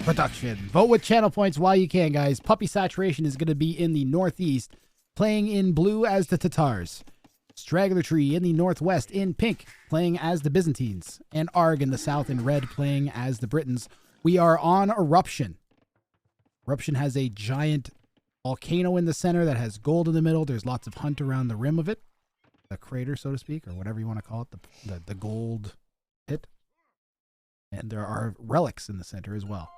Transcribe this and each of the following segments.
Production. Vote with channel points while you can, guys. PuppySaturation is going to be in the northeast, playing in blue as the Tatars. StragglerTree in the northwest in pink, playing as the Byzantines. And Argh in the south in red, playing as the Britons. We are on Eruption. Eruption has a giant volcano in the center that has gold in the middle. There's lots of hunt around the rim of it. The crater, so to speak, or whatever you want to call it. The gold pit. And there are relics in the center as well.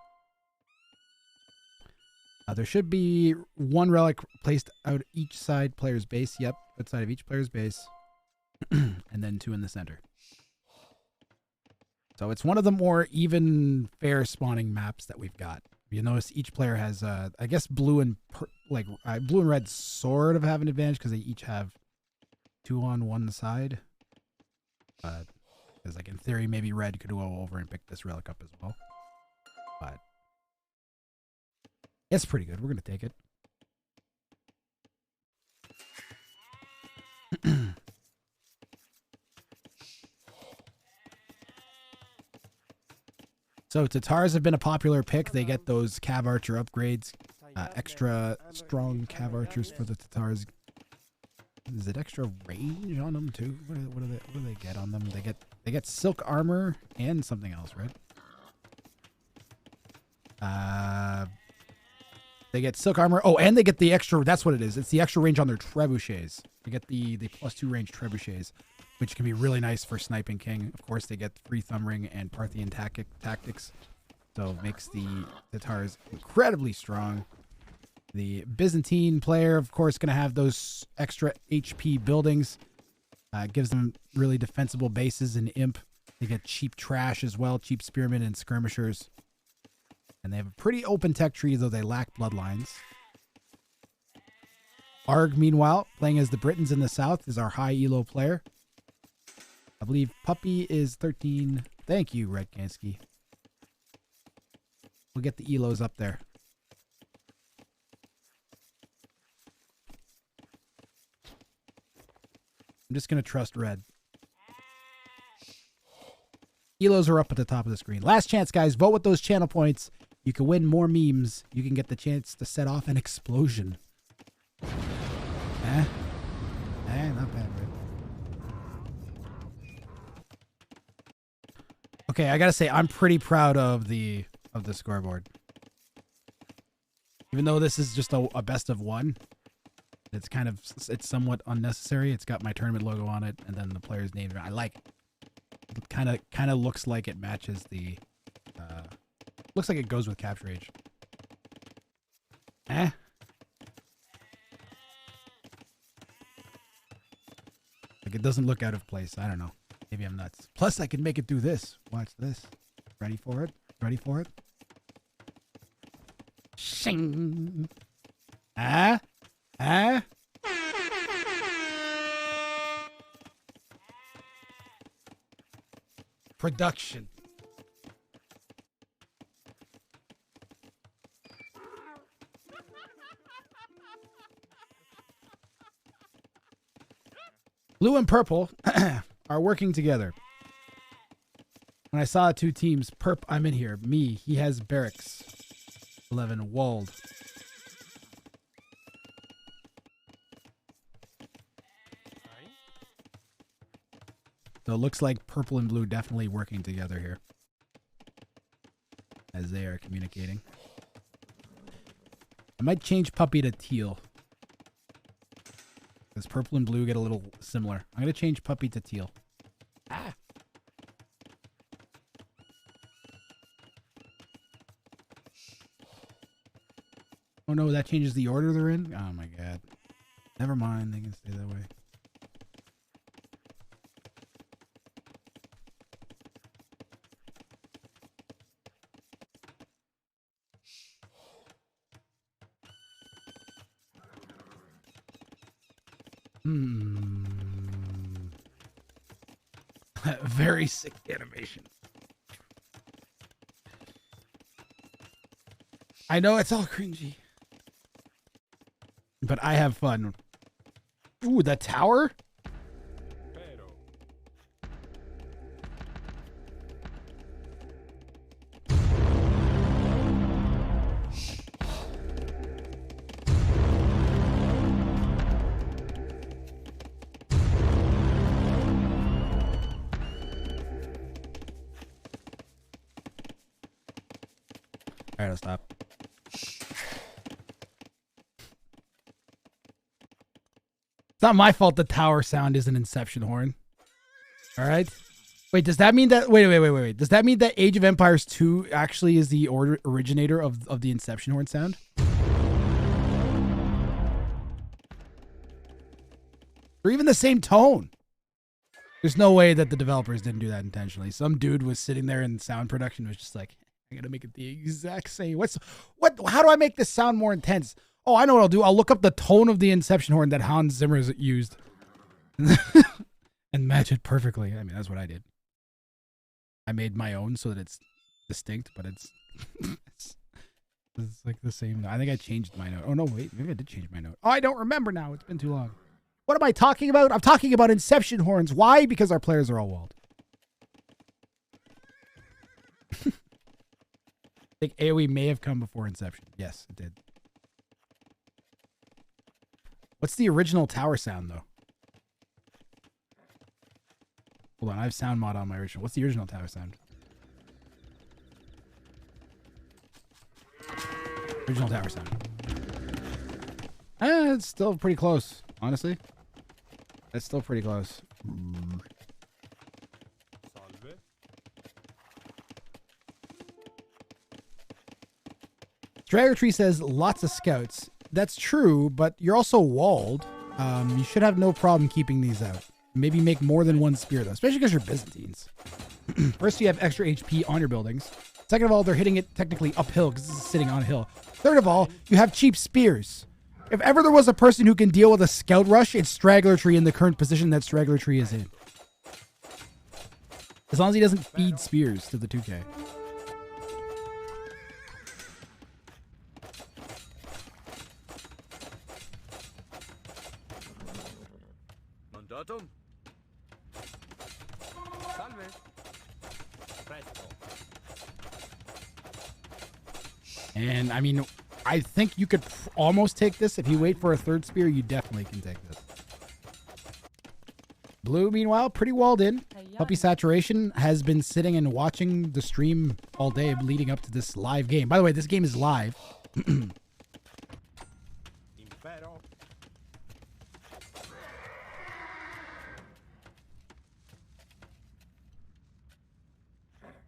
There should be one relic placed out each side player's base. Yep, outside of each player's base. And then 2 in the center. So it's one of the more even, fair spawning maps that we've got. You notice each player has, I guess, blue and red sort of have an advantage because they each have 2 on one side. Because, like, in theory, maybe red could go over and pick this relic up as well. But it's pretty good. We're going to take it. So Tatars have been a popular pick. They get those Cav Archer upgrades. Extra strong Cav Archers for the Tatars. Is it extra range on them too? What do they get on them? They get silk armor and something else, right? They get silk armor. Oh, and they get the extra. That's what it is. It's the extra range on their trebuchets. They get the +2 range trebuchets, which can be really nice for sniping king. Of course, they get free thumb ring and Parthian tactics, so it makes the Tatars incredibly strong. The Byzantine player, of course, going to have those extra HP buildings. Gives them really defensible bases in Imp. They get cheap trash as well, cheap spearmen and skirmishers. And they have a pretty open tech tree, though they lack bloodlines. Argh, meanwhile, playing as the Britons in the south, is our high elo player. I believe Puppy is 13. Thank you, Redkansky. We'll get the elos up there. I'm just going to trust red. Elos are up at the top of the screen. Last chance, guys. Vote with those channel points. You can win more memes. You can get the chance to set off an explosion. Not bad, right? Okay, I gotta say, I'm pretty proud of the scoreboard. Even though this is just a best of 1, it's somewhat unnecessary. It's got my tournament logo on it, and then the player's name. I like it. It kind of looks like it matches the. Looks like it goes with Capture Age. Like, it doesn't look out of place. I don't know. Maybe I'm nuts. Plus, I can make it do this. Watch this. Ready for it? Ready for it? Shing. Production. Blue and purple are working together. When I saw 2 teams, Perp, I'm in here. Me, he has barracks. 11, walled. So it looks like purple and blue definitely working together here. As they are communicating. I might change Puppy to teal. Because purple and blue get a little similar. I'm going to change Puppy to teal. Oh no, that changes the order they're in? Oh my god. Never mind, they can stay that way. Very sick animation. I know it's all cringy, but I have fun. Ooh, the tower? to stop. It's not my fault the tower sound is an Inception horn. All right. Wait, does that mean that... Wait. Does that mean that Age of Empires 2 actually is the originator of the Inception horn sound? Or even the same tone. There's no way that the developers didn't do that intentionally. Some dude was sitting there in sound production was just like, I gotta make it the exact same. How do I make this sound more intense? Oh, I know what I'll do. I'll look up the tone of the Inception horn that Hans Zimmer's used. And match it perfectly. I mean, that's what I did. I made my own so that it's distinct, but it's like the same. I think I changed my note. Oh, no, wait. Maybe I did change my note. Oh, I don't remember now. It's been too long. What am I talking about? I'm talking about Inception horns. Why? Because our players are all walled. I think AoE may have come before Inception. Yes, it did. What's the original tower sound, though? Hold on, I have sound mod on my original. What's the original tower sound? Original tower sound. It's still pretty close, honestly. It's still pretty close. StragglerTree says lots of scouts. That's true, but you're also walled. You should have no problem keeping these out. Maybe make more than one spear, though, especially because you're Byzantines. First, you have extra HP on your buildings. Second of all, they're hitting it technically uphill because this is sitting on a hill. Third of all, you have cheap spears. If ever there was a person who can deal with a scout rush, it's StragglerTree in the current position that StragglerTree is in. As long as he doesn't feed spears to the 2K. And I mean, I think you could almost take this. If you wait for a third spear, you definitely can take this. Blue, meanwhile, pretty walled in. PuppySaturation has been sitting and watching the stream all day leading up to this live game. By the way, this game is live.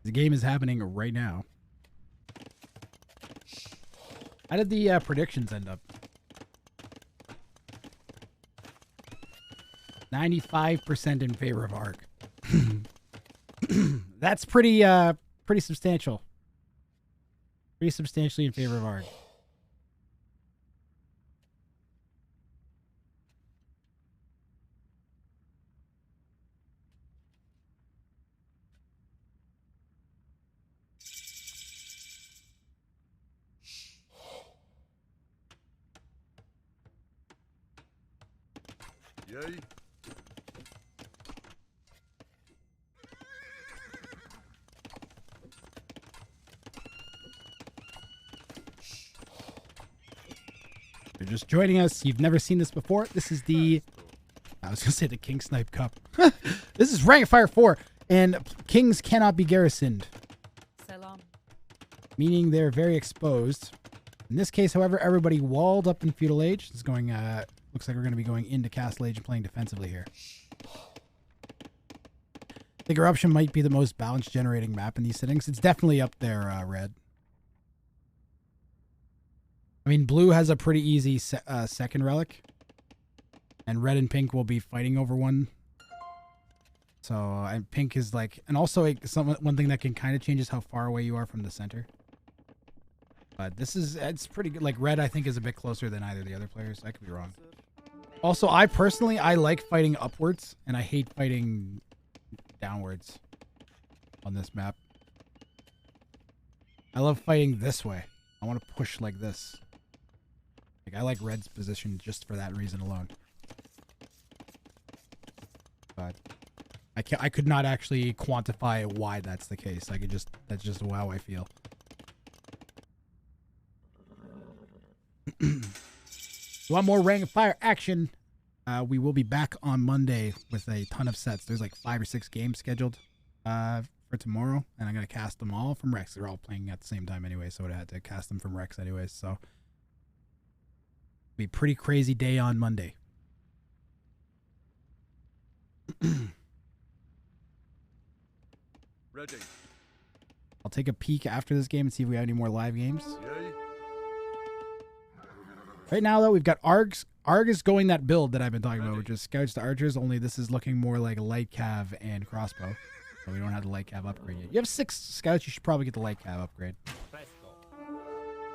The game is happening right now. How did the predictions end up? 95% in favor of Argh. That's pretty substantial. Pretty substantially in favor of Argh. Yay. You're just joining us. You've never seen this before. This is the... I was going to say the King Snipe Cup. This is Rank Fire 4. And kings cannot be garrisoned. Salam. Meaning they're very exposed. In this case, however, everybody walled up in Feudal Age. It's going... looks like we're going to be going into Castle Age and playing defensively here. I think Eruption might be the most balance generating map in these settings. It's definitely up there, Red. I mean, Blue has a pretty easy second relic. And Red and Pink will be fighting over one. So, and Pink is like... And also, one thing that can kind of change is how far away you are from the center. But this is... It's pretty good. Like, Red, I think, is a bit closer than either of the other players. I could be wrong. Also, I like fighting upwards, and I hate fighting downwards on this map. I love fighting this way. I want to push like this. Like, I like Red's position just for that reason alone. But I could not actually quantify why that's the case. That's just how I feel. You want more Ring of Fire action? We will be back on Monday with a ton of sets. There's like 5 or 6 games scheduled for for tomorrow, and I'm going to cast them all from Rex. They're all playing at the same time anyway, so I had to cast them from Rex anyways. So be a pretty crazy day on Monday. Ready. I'll take a peek after this game and see if we have any more live games. Yay. Right now, though, we've got Argh. Argh is going that build that I've been talking about, which is scouts to archers, only this is looking more like a light cav and crossbow. So we don't have the light cav upgrade yet. You have 6 scouts, you should probably get the light cav upgrade.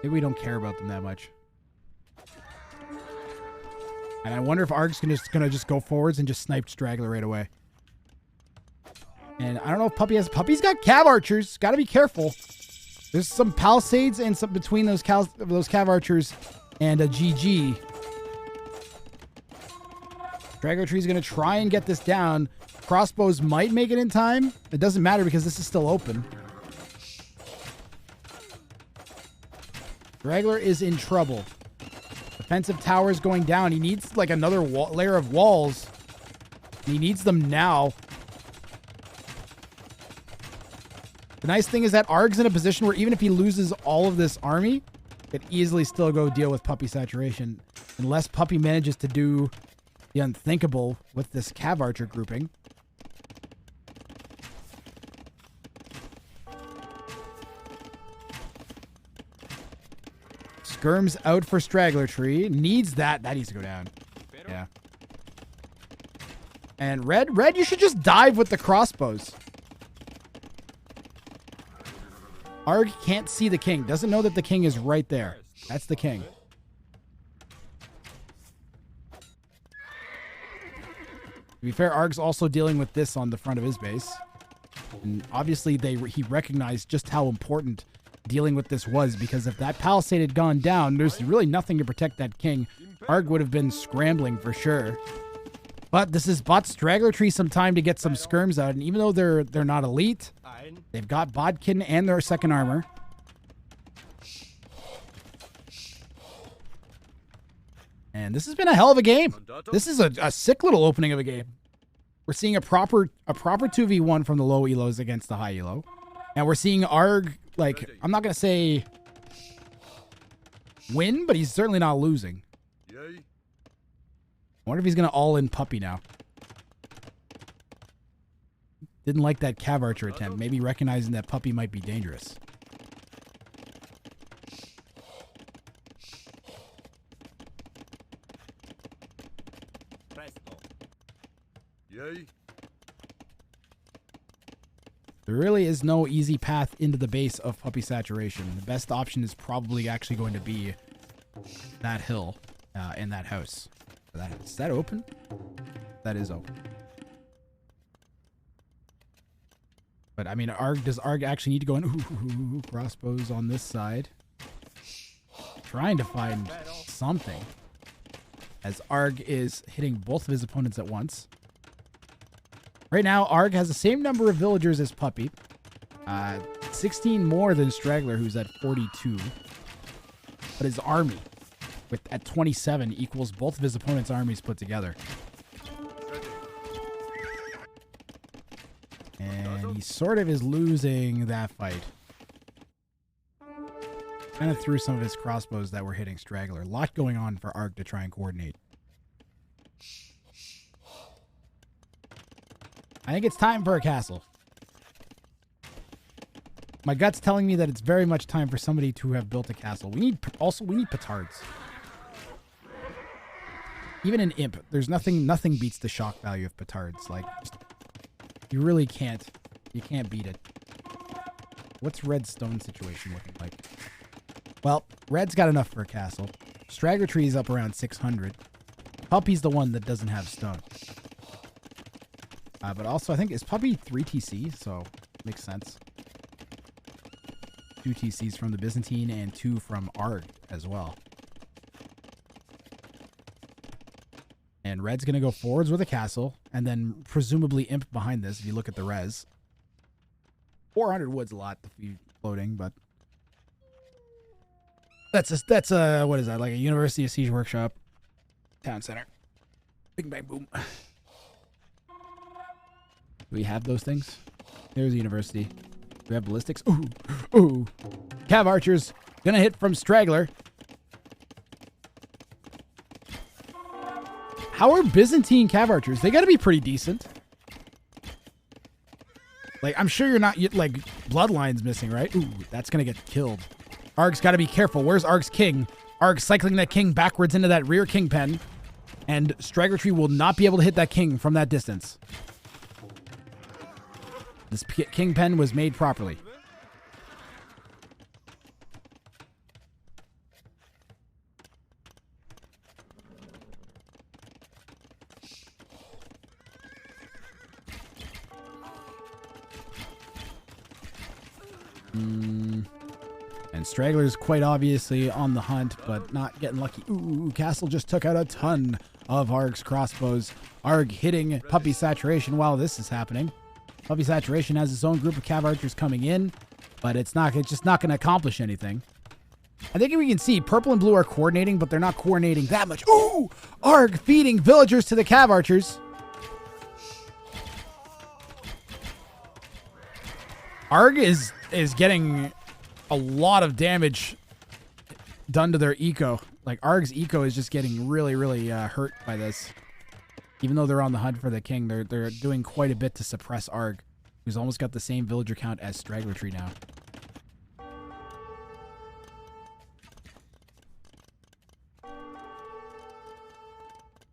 Maybe we don't care about them that much. And I wonder if Argh's gonna just go forwards and just snipe Straggler right away. And I don't know if Puppy has... Puppy's got cav archers. Got to be careful. There's some palisades and some between those cav archers and a GG. StragglerTree is going to try and get this down. Crossbows might make it in time. It doesn't matter because this is still open. Straggler is in trouble. Defensive tower is going down. He needs like another layer of walls. He needs them now. The nice thing is that Argh's in a position where even if he loses all of this army, he could easily still go deal with PuppySaturation. Unless Puppy manages to do the unthinkable with this cav archer grouping. Skirm's out for StragglerTree. Needs that. That needs to go down. Yeah. And Red, you should just dive with the crossbows. Argh can't see the king. Doesn't know that the king is right there. That's the king. To be fair, Argh's also dealing with this on the front of his base. And obviously he recognized just how important dealing with this was, because if that palisade had gone down, there's really nothing to protect that king. Argh would have been scrambling for sure. But this has bought StragglerTree some time to get some skirms out, and even though they're not elite, they've got Bodkin and their second armor. And this has been a hell of a game. This is a sick little opening of a game. We're seeing a proper 2v1 from the low elos against the high elo. And we're seeing Argh, like, I'm not going to say win, but he's certainly not losing. I wonder if he's going to all-in Puppy now. Didn't like that cav archer attempt. Maybe recognizing that Puppy might be dangerous. Yay. There really is no easy path into the base of PuppySaturation. The best option is probably actually going to be that hill in that house. Is that open? That is open. But I mean, does Argh actually need to go in? Ooh, crossbows on this side. Trying to find something. As Argh is hitting both of his opponents at once. Right now, Argh has the same number of villagers as Puppy. 16 more than Straggler, who's at 42. But his army, at 27, equals both of his opponent's armies put together. And he sort of is losing that fight. Kind of threw some of his crossbows that were hitting Straggler. A lot going on for Argh to try and coordinate. I think it's time for a castle. My gut's telling me that it's very much time for somebody to have built a castle. We need petards. Even an imp, there's nothing beats the shock value of petards. Like, you really can't. You can't beat it. What's Red's stone situation looking like? Well, Red's got enough for a castle. StragglerTree's up around 600. Puppy's the one that doesn't have stone. But also, I think, is Puppy 3 TC? So, makes sense. 2 TCs from the Byzantine and 2 from Argh as well. And Red's going to go forwards with a castle, and then presumably imp behind this if you look at the res. 400 wood's a lot to be floating, but that's a what is that, like a University of Siege Workshop town center. Bing bang boom. Do we have those things? There's the university. Do we have ballistics? Ooh. Ooh. Cav archers. Gonna hit from Straggler. How are Byzantine cav archers? They gotta be pretty decent. Like, I'm sure you're not, like, Bloodline's missing, right? Ooh, that's gonna get killed. Argh's gotta be careful. Where's Argh's king? Argh cycling that king backwards into that rear king pen. And StragglerTree will not be able to hit that king from that distance. This king pen was made properly. And Straggler's quite obviously on the hunt, but not getting lucky. Ooh, Castle just took out a ton of Argh's crossbows. Argh hitting PuppySaturation while this is happening. PuppySaturation has its own group of cav archers coming in, but it's just not going to accomplish anything. I think we can see purple and blue are coordinating, but they're not coordinating that much. Ooh! Argh feeding villagers to the cav archers. Argh is getting a lot of damage done to their eco. Like, Argh's eco is just getting really, really hurt by this. Even though they're on the hunt for the king, they're doing quite a bit to suppress Argh, who's almost got the same villager count as StragglerTree now.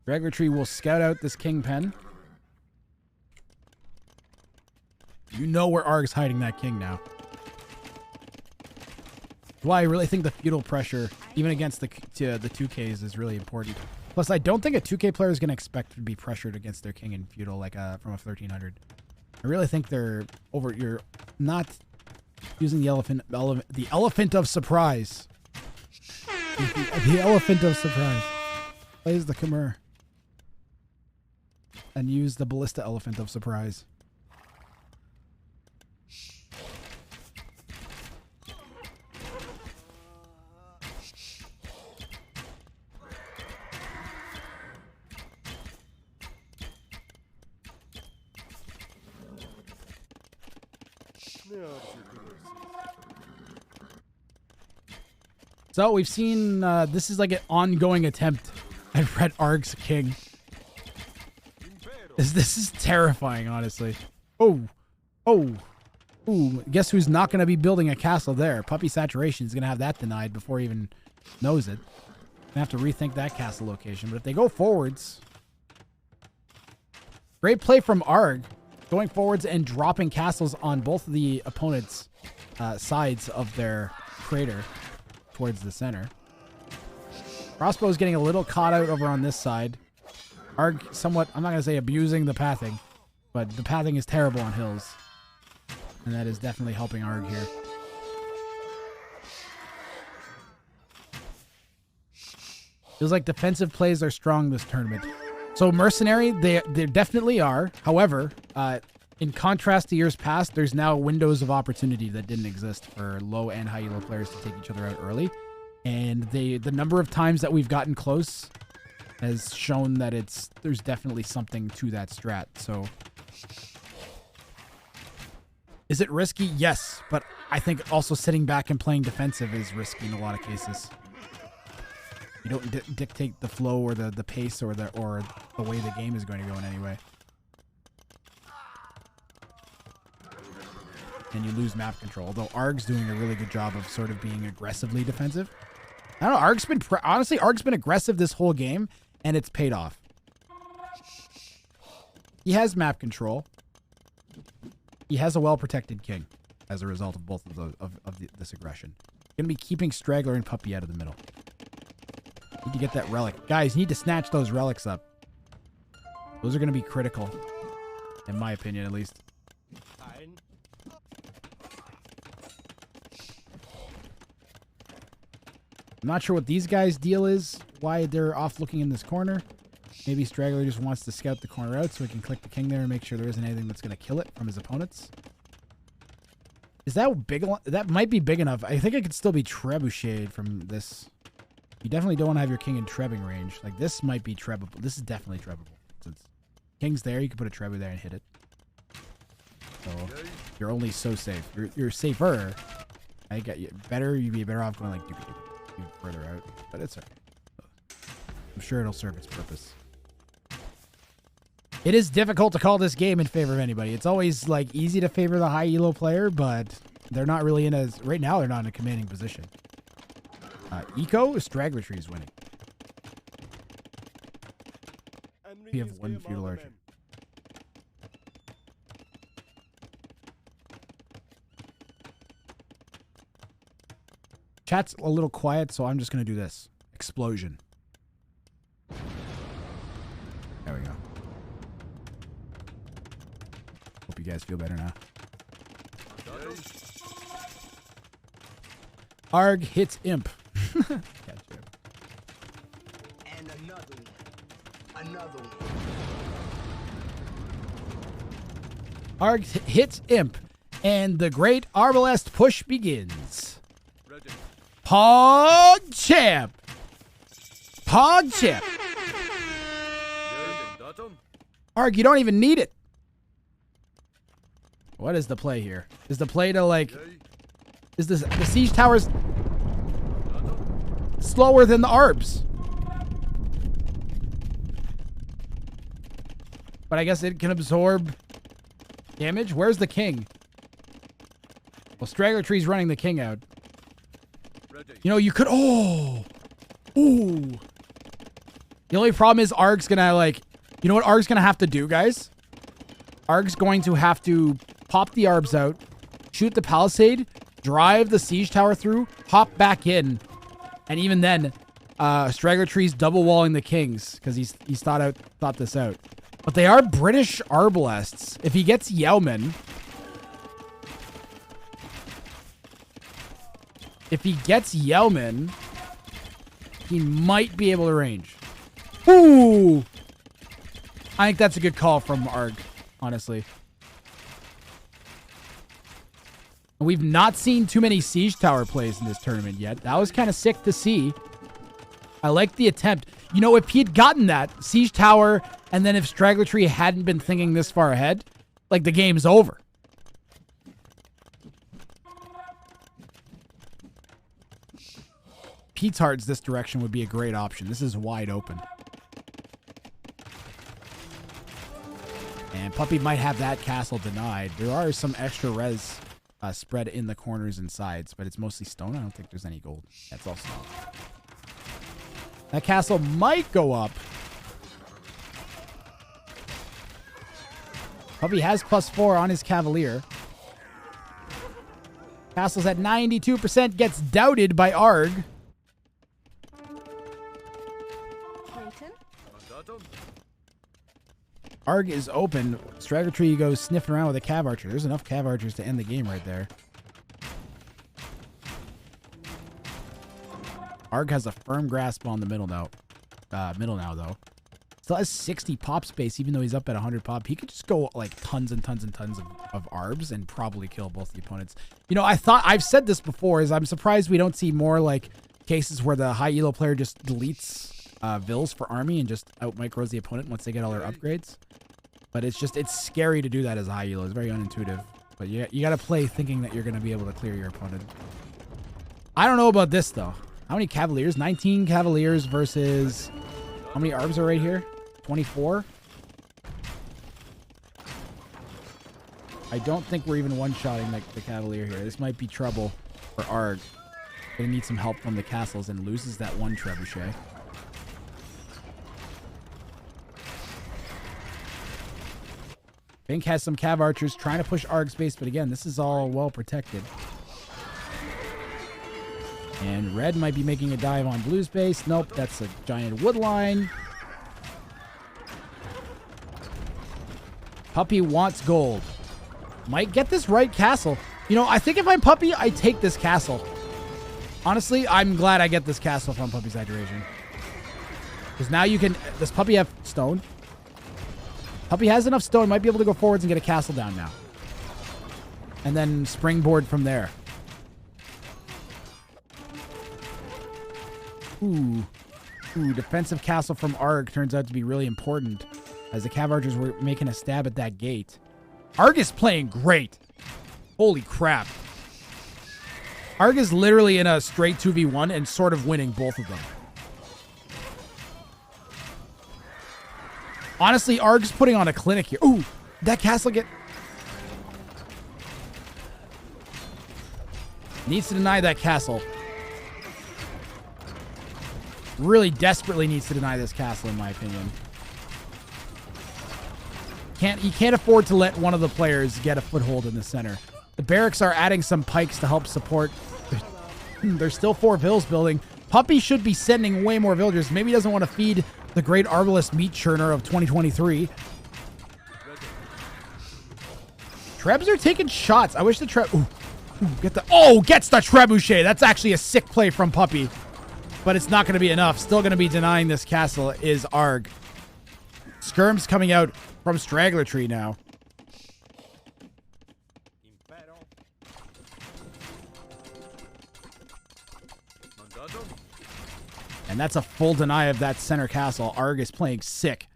StragglerTree will scout out this king pen. You know where Argh's hiding that king now. Why I really think the feudal pressure, even against the 2Ks, is really important. Plus, I don't think a 2K player is going to expect to be pressured against their king in feudal like from a 1300. I really think you're not using the elephant of surprise. The elephant of surprise. Plays the Khmer. And use the ballista elephant of surprise. So we've seen, this is like an ongoing attempt at Red Argh's king. This is terrifying, honestly. Oh. Ooh, guess who's not going to be building a castle there? PuppySaturation is going to have that denied before he even knows it. Gonna have to rethink that castle location. But if they go forwards, great play from Argh, going forwards and dropping castles on both of the opponents' sides of their crater towards the center. Crossbow is getting a little caught out over on this side. Argh somewhat, I'm not going to say abusing the pathing, but the pathing is terrible on hills. And that is definitely helping Argh here. Feels like defensive plays are strong this tournament. So Mercenary, they definitely are. However, in contrast to years past, there's now windows of opportunity that didn't exist for low and high elo players to take each other out early. And the number of times that we've gotten close has shown that there's definitely something to that strat. So is it risky? Yes, but I think also sitting back and playing defensive is risky in a lot of cases. You don't dictate the flow or the pace or the way the game is going to go in any way. And you lose map control. Although Argh's doing a really good job of sort of being aggressively defensive. I don't know. Argh's been aggressive this whole game, and it's paid off. He has map control. He has a well-protected king as a result of both of those this aggression. Going to be keeping Straggler and Puppy out of the middle. Need to get that relic. Guys, you need to snatch those relics up. Those are going to be critical, in my opinion, at least. I'm not sure what these guys' deal is, why they're off looking in this corner. Maybe Straggler just wants to scout the corner out so he can click the king there and make sure there isn't anything that's going to kill it from his opponents. Is that big? That might be big enough. I think it could still be trebucheted from this. You definitely don't want to have your king in trebbing range. Like, this might be trebable. This is definitely trebable. Since king's there, you can put a trebu there and hit it. So you're only so safe. You're safer. I get you better. You'd be better off going like even further out, but it's alright. I'm sure it'll serve its purpose. It is difficult to call this game in favor of anybody. It's always like easy to favor the high elo player, but they're not really in as right now. They're not in a commanding position. Eco StragglerTree is winning. We have one feudal archer. Chat's a little quiet, so I'm just gonna do this. Explosion. There we go. Hope you guys feel better now. Argh hits imp. And another one. Another one. Argh hits imp, and the great Arbalest push begins. PogChamp! PogChamp! Argh, you don't even need it. What is the play here? Is the play to like... Is this the siege towers slower than the Arbs? But I guess it can absorb damage. Where's the king? Well, StragglerTree's running the king out. You know, you could... Oh! Ooh! The only problem is Argh's gonna, like... You know what Argh's gonna have to do, guys? Argh's going to have to pop the Arbs out, shoot the palisade, drive the siege tower through, hop back in, and even then, StragglerTree's double walling the kings because he's thought this out. But they are British Arbalests. If he gets Yeoman, he might be able to range. Ooh! I think that's a good call from Argh, honestly. We've not seen too many siege tower plays in this tournament yet. That was kind of sick to see. I like the attempt. You know, if he had gotten that siege tower, and then if StragglerTree hadn't been thinking this far ahead, like the game's over. Petards this direction would be a great option. This is wide open. And Puppy might have that castle denied. There are some extra res spread in the corners and sides, but it's mostly stone. I don't think there's any gold. That's all stone. That castle might go up. Puppy has +4 on his Cavalier. Castle's at 92%, gets doubted by Argh. Argh is open. StragglerTree goes sniffing around with a Cav Archer. There's enough Cav Archers to end the game right there. Argh has a firm grasp on the middle now. Though. Still has 60 pop space, even though he's up at 100 pop. He could just go like tons and tons and tons of Arbs and probably kill both the opponents. You know, I've said this before, is I'm surprised we don't see more like cases where the high elo player just deletes Vils for army and just out micros the opponent once they get all their upgrades. But it's scary to do that as a high elo. It's very unintuitive. But you got to play thinking that you're going to be able to clear your opponent. I don't know about this though. How many Cavaliers? 19 Cavaliers versus... How many Arbs are right here? 24? I don't think we're even one-shotting the Cavalier here. This might be trouble for Argh. Gonna need some help from the castles and loses that one trebuchet. Bink has some Cav Archers trying to push Argh's base, but again, this is all well protected. And red might be making a dive on blue's base. Nope, that's a giant wood line. Puppy wants gold. Might get this right castle. You know, I think if I'm Puppy, I take this castle. Honestly, I'm glad I get this castle from PuppySaturation. Because now you can... Does Puppy have stone? Puppy has enough stone. Might be able to go forwards and get a castle down now. And then springboard from there. Ooh, defensive castle from Argh turns out to be really important as the Cav Archers were making a stab at that gate. Argh is playing great. Holy crap. Argh is literally in a straight 2v1 and sort of winning both of them. Honestly, Argh's putting on a clinic here. Ooh, that castle get... Needs to deny that castle. Really desperately needs to deny this castle, in my opinion. He can't afford to let one of the players get a foothold in the center. The barracks are adding some pikes to help support. There's still 4 vills building. Puppy should be sending way more villagers. Maybe he doesn't want to feed the great Arbalest meat churner of 2023. Trebs are taking shots. I wish the Treb... gets the trebuchet. That's actually a sick play from Puppy. But it's not going to be enough. Still going to be denying this castle is Argh. Skirm's coming out from StragglerTree now. And that's a full deny of that center castle. Argh is playing sick.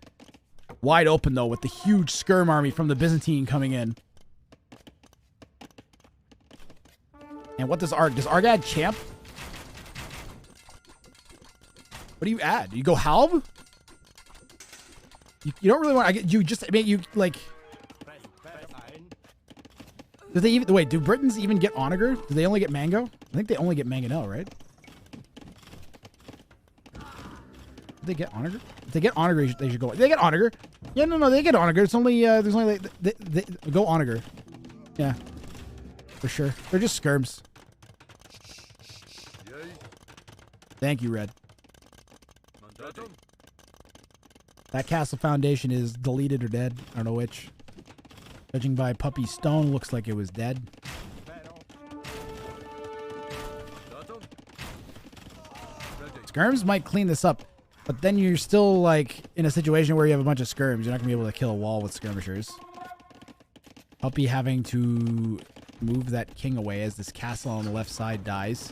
Wide open, though, with the huge Skirm army from the Byzantine coming in. And what does Argh? Does Argh add champ? What do you add? You go halb? You don't really want... You just... I mean, you, like... Do they even... Wait, do Britons even get onager? Do they only get mango? I think they only get mangonel, right? Do they get onager? If they get onager, they should go... They get onager. Yeah, no, they get onager. It's only... there's only, like... They go onager. Yeah. For sure. They're just skirms. Thank you, Red. That castle foundation is deleted or dead. I don't know which. Judging by Puppy's stone, looks like it was dead. Skirms might clean this up, but then you're still like in a situation where you have a bunch of skirms. You're not gonna be able to kill a wall with skirmishers. Puppy having to move that king away as this castle on the left side dies.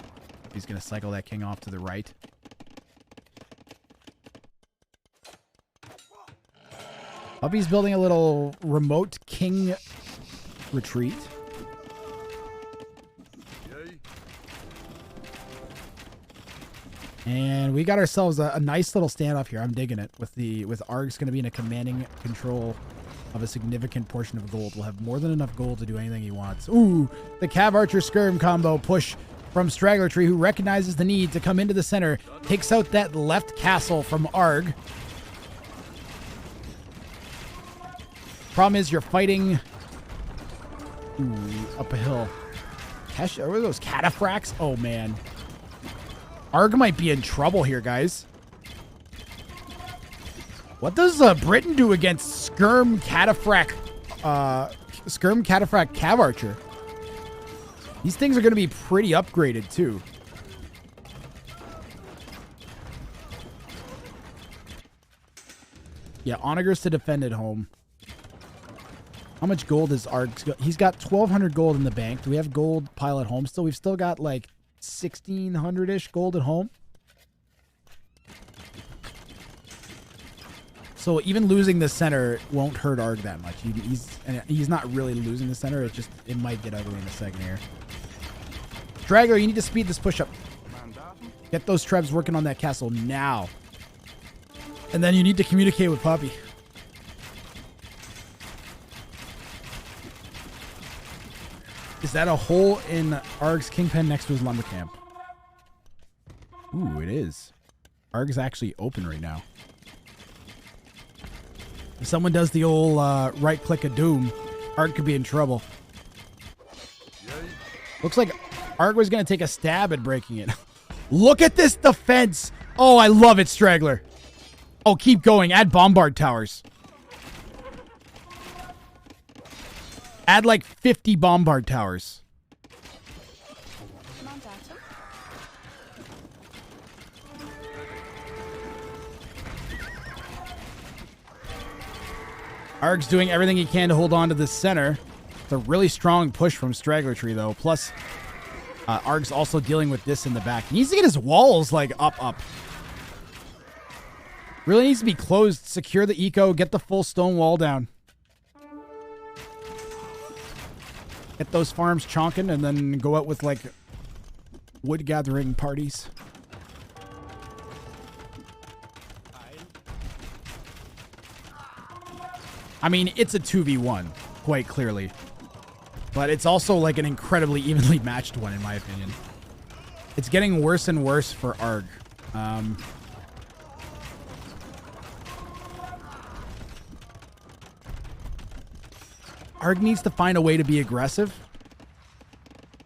He's gonna cycle that king off to the right. Puppy's building a little remote king retreat. And we got ourselves a nice little standoff here. I'm digging it. With Argh's going to be in a commanding control of a significant portion of gold. We'll have more than enough gold to do anything he wants. Ooh, the Cav Archer Skirm combo push from StragglerTree, who recognizes the need to come into the center, takes out that left castle from Argh. Problem is, you're fighting up a hill. What are those cataphracts? Oh, man. Argh might be in trouble here, guys. What does Britain do against Skirm Cataphract Cav Archer? These things are going to be pretty upgraded, too. Yeah, onagers to defend at home. How much gold is Argh's got? He's got 1,200 gold in the bank. Do we have gold pile at home still? We've still got like 1,600-ish gold at home. So even losing the center won't hurt Argh that much. He's not really losing the center. It might get ugly in a second here. Straggler, you need to speed this push up. Get those trebs working on that castle now. And then you need to communicate with Puppy. Is that a hole in Argh's kingpen next to his lumber camp? Ooh, it is. Argh's actually open right now. If someone does the old right click of doom, Argh could be in trouble. Looks like Argh was going to take a stab at breaking it. Look at this defense. Oh, I love it, Straggler. Oh, keep going. Add bombard towers. Add like 50 bombard towers. Argh's doing everything he can to hold on to this center. It's a really strong push from StragglerTree, though. Plus, Argh's also dealing with this in the back. He needs to get his walls, like, up. Really needs to be closed. Secure the eco. Get the full stone wall down. Get those farms chonking and then go out with like wood gathering parties. I mean, it's a 2v1, quite clearly. But it's also like an incredibly evenly matched one, in my opinion. It's getting worse and worse for Argh. Argh needs to find a way to be aggressive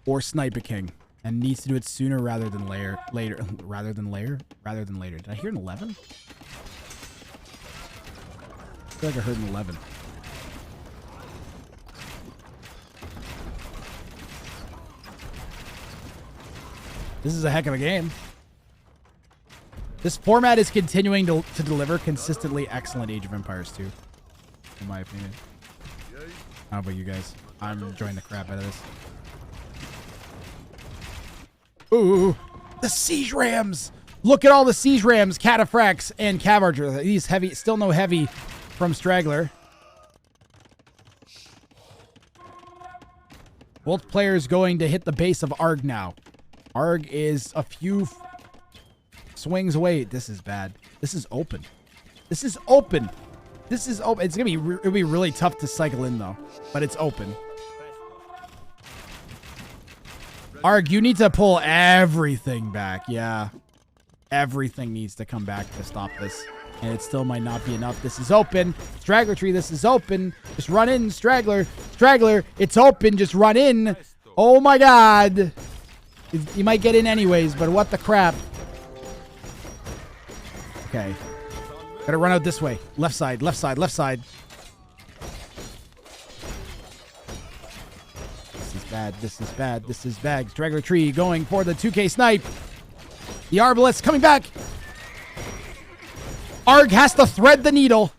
or snipe a king, and needs to do it sooner rather than later. Rather than later. Did I hear an 11? I feel like I heard an 11. This is a heck of a game. This format is continuing to deliver consistently excellent Age of Empires 2, in my opinion. How about you guys? I'm enjoying the crap out of this. Ooh, the siege rams! Look at all the siege rams, cataphracts, and cav archers. These heavy, still no heavy from Straggler. Both players going to hit the base of Argh now. Argh is a few swings away. This is bad. This is open. This is open. This is open. It's gonna be it'll be really tough to cycle in though, but it's open. Argh, you need to pull everything back. Yeah, everything needs to come back to stop this, and it still might not be enough. This is open. StragglerTree, this is open. Just run in, Straggler. Straggler, it's open. Just run in. Oh my God. You might get in anyways, but what the crap? Okay. Gotta run out this way. Left side, left side, left side. This is bad, this is bad, this is bad. StragglerTree going for the 2K snipe. The Arbalest coming back. Argh has to thread the needle.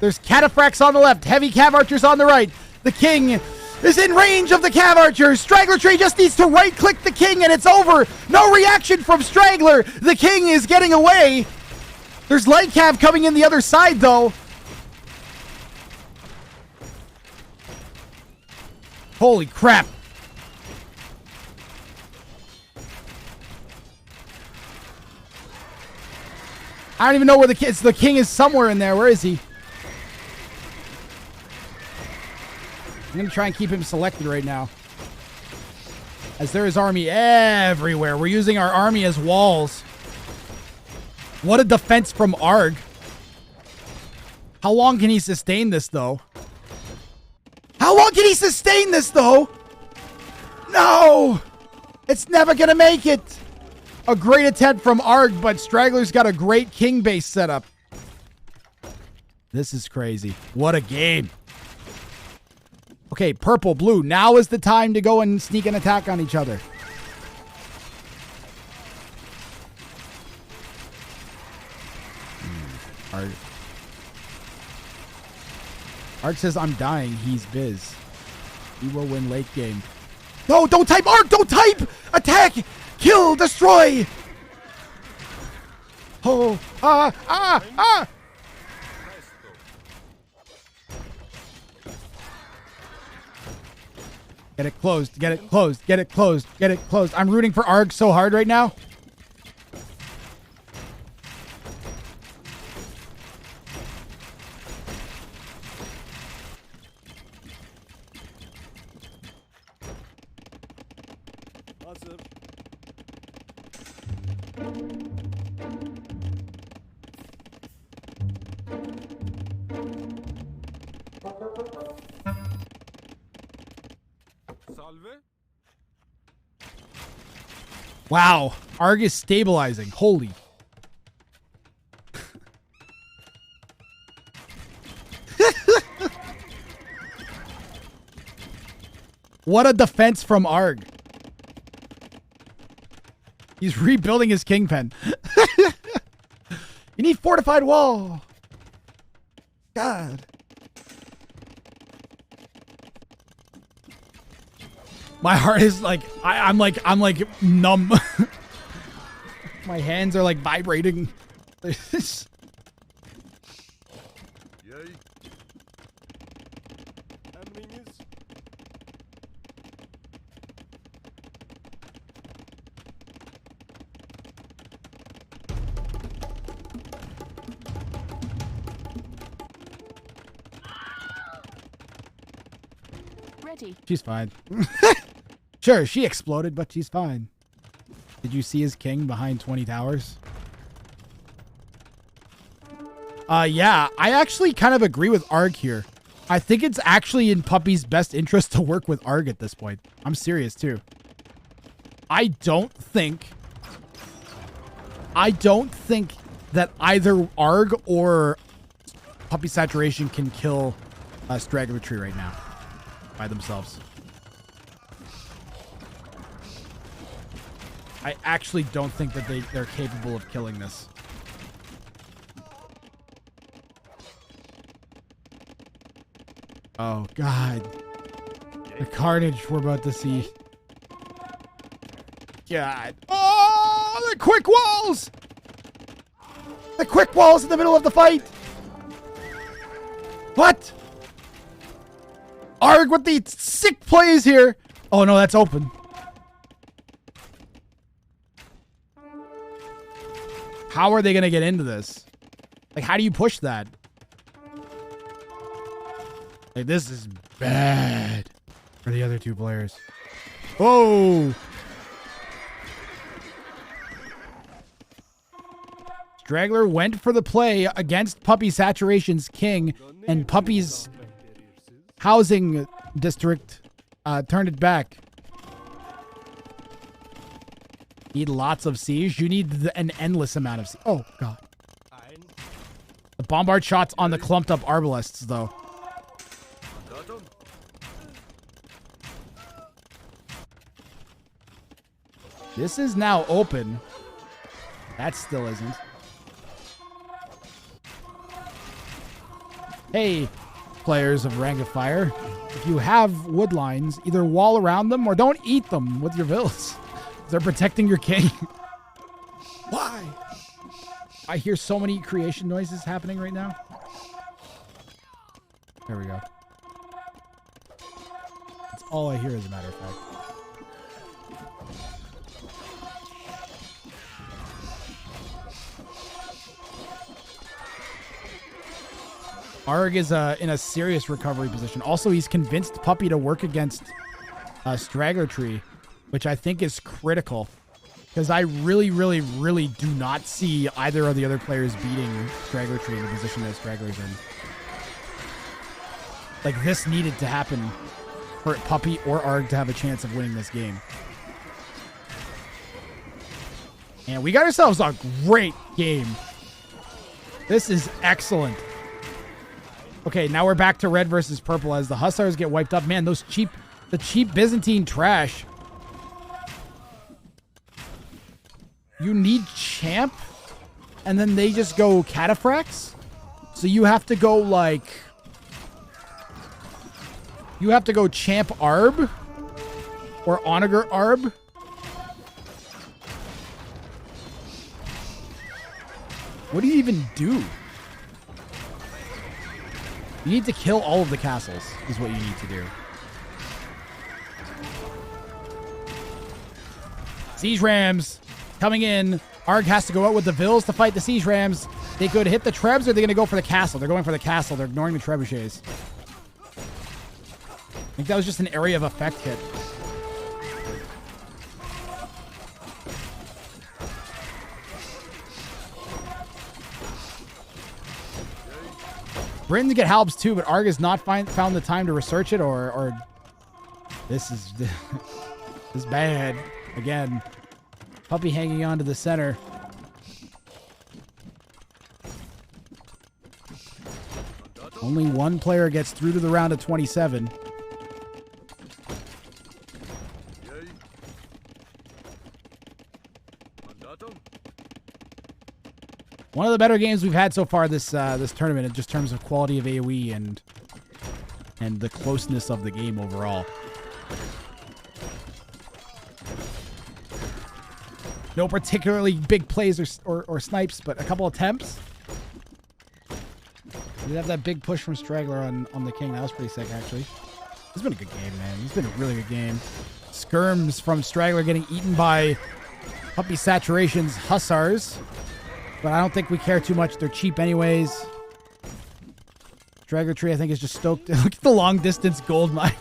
There's cataphracts on the left, heavy cav archers on the right. The king is in range of the cav archers. StragglerTree just needs to right-click the king and it's over. No reaction from Straggler. The king is getting away. There's light cav coming in the other side, though. Holy crap. I don't even know where the king is somewhere in there. Where is he? I'm going to try and keep him selected right now, as there is army everywhere. We're using our army as walls. What a defense from Argh. How long can he sustain this, though? How long can he sustain this, though? No! It's never going to make it. A great attempt from Argh, but Straggler's got a great king base setup. This is crazy. What a game. Okay, purple, blue. Now is the time to go and sneak an attack on each other. Argh says, I'm dying. He's biz. He will win late game. No, don't type, Argh! Don't type! Attack! Kill! Destroy! Oh, ah! Get it closed. Get it closed. Get it closed. Get it closed. I'm rooting for Argh so hard right now. Wow, Argh is stabilizing. Holy. What a defense from Argh. He's rebuilding his kingpen. You need fortified wall. God. My heart is like, I'm like numb. My hands are like vibrating. Yay. ready. She's fine. Sure, she exploded, but she's fine. Did you see his king behind 20 towers? Yeah, I actually kind of agree with Argh here. I think it's actually in Puppy's best interest to work with Argh at this point. I'm serious, too. I don't think that either Argh or PuppySaturation can kill StragglerTree right now by themselves. I actually don't think that they're capable of killing this. Oh, God. The carnage we're about to see. God. Oh, the quick walls! The quick walls in the middle of the fight! What? Argh with the sick plays here! Oh, no, that's open. How are they going to get into this? Like, how do you push that? Like, this is bad for the other two players. Oh! Straggler went for the play against PuppySaturation's king, and Puppy's housing district turned it back. Need lots of siege. You need an endless amount of siege. Oh, God. The bombard shots on the clumped up arbalists, though. This is now open. That still isn't. Hey, players of Wrang of Fire. If you have wood lines, either wall around them or don't eat them with your villas. They're protecting your king. Why? I hear so many creation noises happening right now. There we go. That's all I hear, as a matter of fact. Argh is in a serious recovery position. Also, he's convinced Puppy to work against StragglerTree, which I think is critical. Because I really do not see either of the other players beating StragglerTree in the position that Straggler's in. Like, this needed to happen for Puppy or Argh to have a chance of winning this game. And we got ourselves a great game. This is excellent. Okay, now we're back to red versus purple as the Hussars get wiped up. Man, the cheap Byzantine trash. You need champ, and then they just go cataphracts. So you have to go like... You have to go champ Arb or onager Arb. What do you even do? You need to kill all of the castles, is what you need to do. Siege Rams coming in. Argh has to go out with the Vills to fight the Siege Rams. They could hit the Trebs, or they're going to go for the castle. They're going for the castle. They're ignoring the Trebuchets. I think that was just an area of effect hit. Britain get halbs too, but Argh has not found the time to research it, or this is this is bad. Again, Puppy hanging on to the center. Only one player gets through to the round of 27. One of the better games we've had so far this tournament in just terms of quality of AoE and the closeness of the game overall. No particularly big plays or snipes, but a couple attempts. We did have that big push from Straggler on the king. That was pretty sick, actually. It's been a good game, man. It's been a really good game. Skirms from Straggler getting eaten by PuppySaturation's Hussars. But I don't think we care too much. They're cheap anyways. StragglerTree, I think, is just stoked. Look at the long distance gold mine.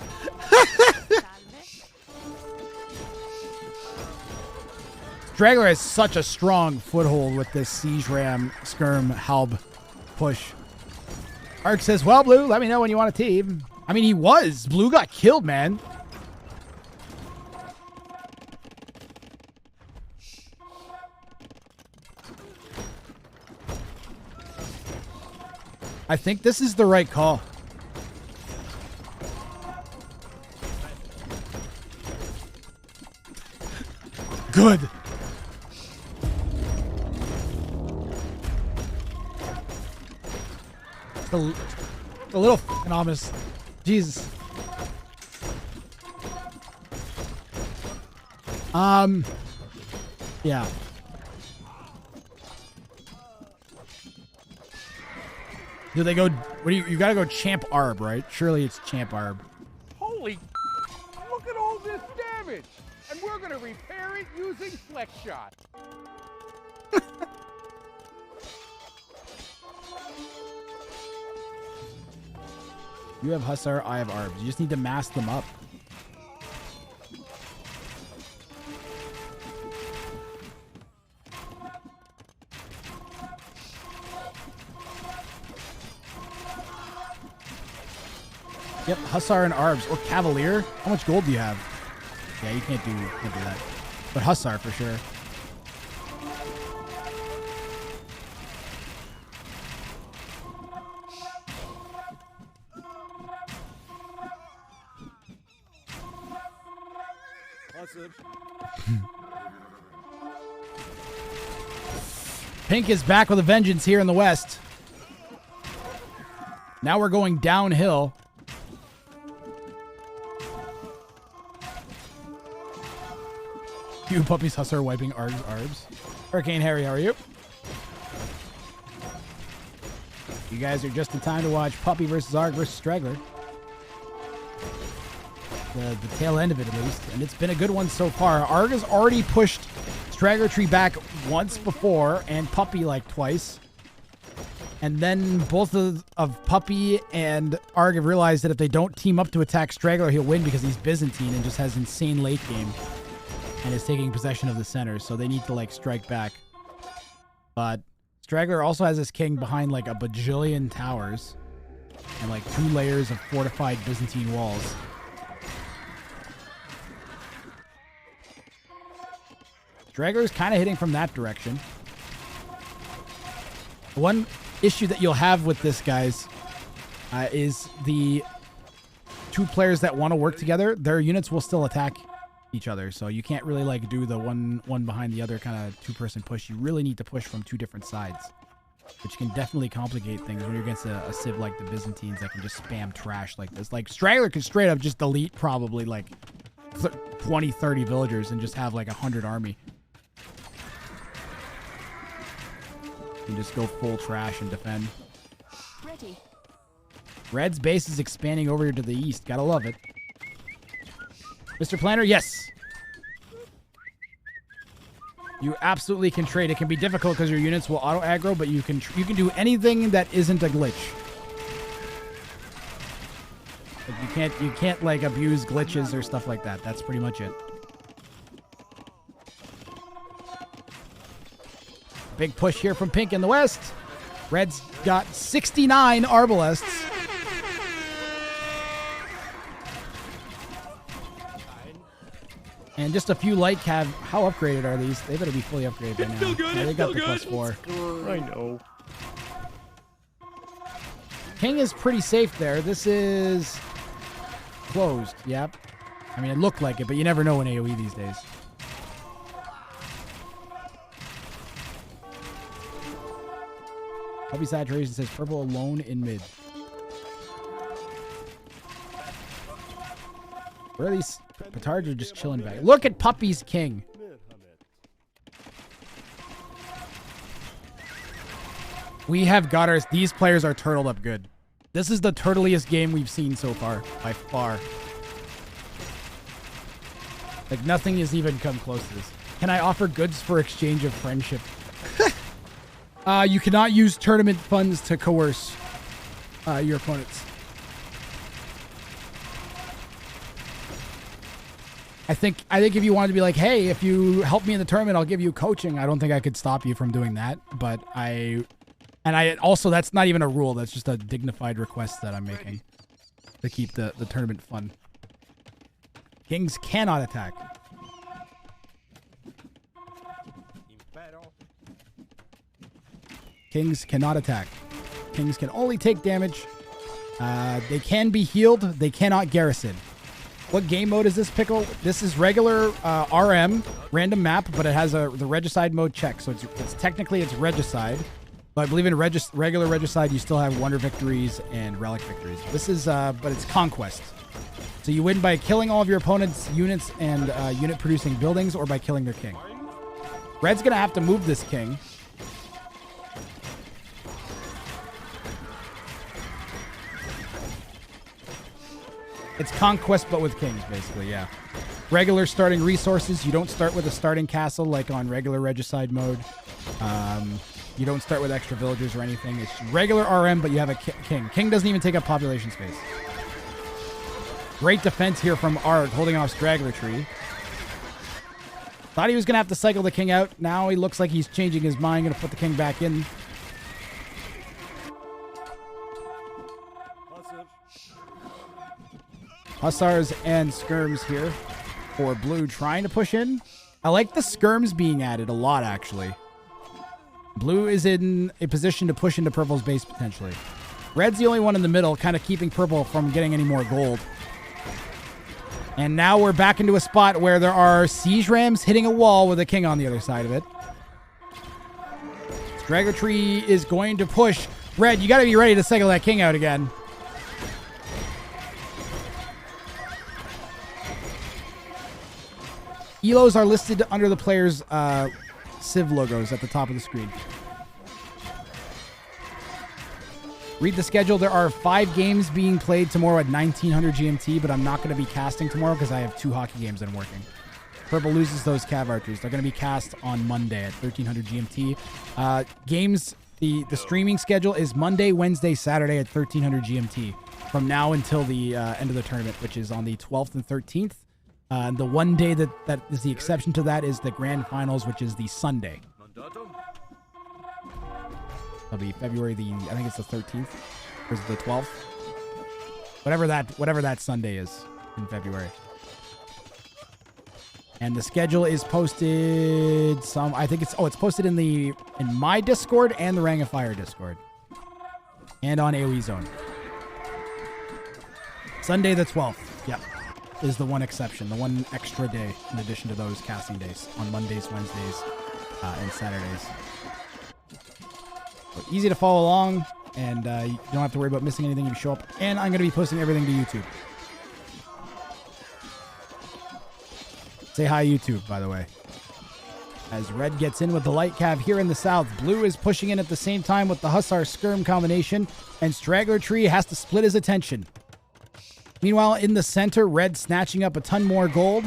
Straggler has such a strong foothold with this Siege Ram Skirm Halb push. Argh says, well, Blue, let me know when you want a team. I mean, he was. Blue got killed, man. I think this is the right call. Good. The little f***ing Amos. Jesus. Yeah. Do they go? What do you gotta go Champ Arb, right? Surely it's Champ Arb. Holy, look at all this damage! And we're gonna repair it using Flex Shot. You have Hussar, I have Arbs. You just need to mask them up. Yep, Hussar and Arbs. Or Cavalier. How much gold do you have? Yeah, you can't do that. But Hussar for sure. Pink is back with a vengeance here in the West. Now we're going downhill. You puppies Hussar wiping Argh's Arbs. Hurricane Harry, how are you? You guys are just in time to watch Puppy versus Argh versus Straggler. The tail end of it, at least. And it's been a good one so far. Argh has already pushed StragglerTree back once before, and Puppy like twice. And then both of Puppy and Argh have realized that if they don't team up to attack Straggler, he'll win because he's Byzantine and just has insane late game. And is taking possession of the center, so they need to like strike back. But Straggler also has his king behind like a bajillion towers and like 2 layers of fortified Byzantine walls. Straggler's kind of hitting from that direction. One issue that you'll have with this, guys, is the 2 players that want to work together, their units will still attack each other, so you can't really like do the one behind the other kind of 2-person push. You really need to push from 2 different sides, which can definitely complicate things when you're against a civ like the Byzantines that can just spam trash like this. Like Straggler can straight up just delete probably like 20-30 villagers and just have like 100 army. You can just go full trash and defend. Ready. Red's base is expanding over here to the east. Gotta love it. Mr. Planner, yes. You absolutely can trade. It can be difficult because your units will auto aggro, but you can do anything that isn't a glitch. Like you can't like abuse glitches or stuff like that. That's pretty much it. Big push here from Pink in the West. Red's got 69 Arbalests. And just a few light cav. How upgraded are these? They better be fully upgraded by now. Still good. Yeah, they got the Still +4. I know. King is pretty safe there. This is closed. Yep. I mean, it looked like it, but you never know in AoE these days. PuppySaturation says purple alone in mid. Where are these petards are just chilling back? Look at Puppy's king. We have got our... These players are turtled up good. This is the turtliest game we've seen so far, by far. Like, nothing has even come close to this. Can I offer goods for exchange of friendship? You cannot use tournament funds to coerce your opponents. I think if you wanted to be like, hey, if you help me in the tournament, I'll give you coaching. I don't think I could stop you from doing that. But I also, that's not even a rule. That's just a dignified request that I'm making to keep the tournament fun. Kings cannot attack. Kings cannot attack. Kings can only take damage. They can be healed. They cannot garrison. What game mode is this, Pickle? This is regular RM, random map, but it has the Regicide mode check. So it's technically Regicide. But I believe in regular Regicide, you still have Wonder Victories and Relic Victories. This is, but it's Conquest. So you win by killing all of your opponent's units and unit-producing buildings, or by killing their king. Red's going to have to move this king. It's Conquest, but with kings, basically, yeah. Regular starting resources. You don't start with a starting castle like on regular Regicide mode. You don't start with extra villagers or anything. It's regular RM, but you have a king. King doesn't even take up population space. Great defense here from Argh, holding off StragglerTree. Thought he was going to have to cycle the king out. Now he looks like he's changing his mind, going to put the king back in. Hussars and skirms here for blue, trying to push in. I like the skirms being added a lot, actually. Blue is in a position to push into purple's base, potentially. Red's the only one in the middle, kind of keeping purple from getting any more gold. And now we're back into a spot where there are siege rams hitting a wall with a king on the other side of it. StragglerTree is going to push. Red, you got to be ready to cycle that king out again. Elos are listed under the player's Civ logos at the top of the screen. Read the schedule. There are 5 games being played tomorrow at 1900 GMT, but I'm not going to be casting tomorrow because I have 2 hockey games that I'm working. Purple loses those Cav archers. They're going to be cast on Monday at 1300 GMT. Games, the streaming schedule is Monday, Wednesday, Saturday at 1300 GMT from now until the end of the tournament, which is on the 12th and 13th. The one day that is the exception to that is the grand finals, which is the Sunday. It'll be February I think it's the 13th, or is it the 12th? Whatever that Sunday is in February. And the schedule is posted I think it's posted in my Discord and the Wrang of Fire Discord. And on AoE Zone. Sunday the 12th. Yep. Is the one exception, the one extra day in addition to those casting days on Mondays, Wednesdays, and Saturdays. So easy to follow along, and you don't have to worry about missing anything if you show up. And I'm going to be posting everything to YouTube. Say hi, YouTube, by the way. As red gets in with the light cav here in the south, blue is pushing in at the same time with the Hussar Skirm combination, and StragglerTree has to split his attention. Meanwhile, in the center, red snatching up a ton more gold.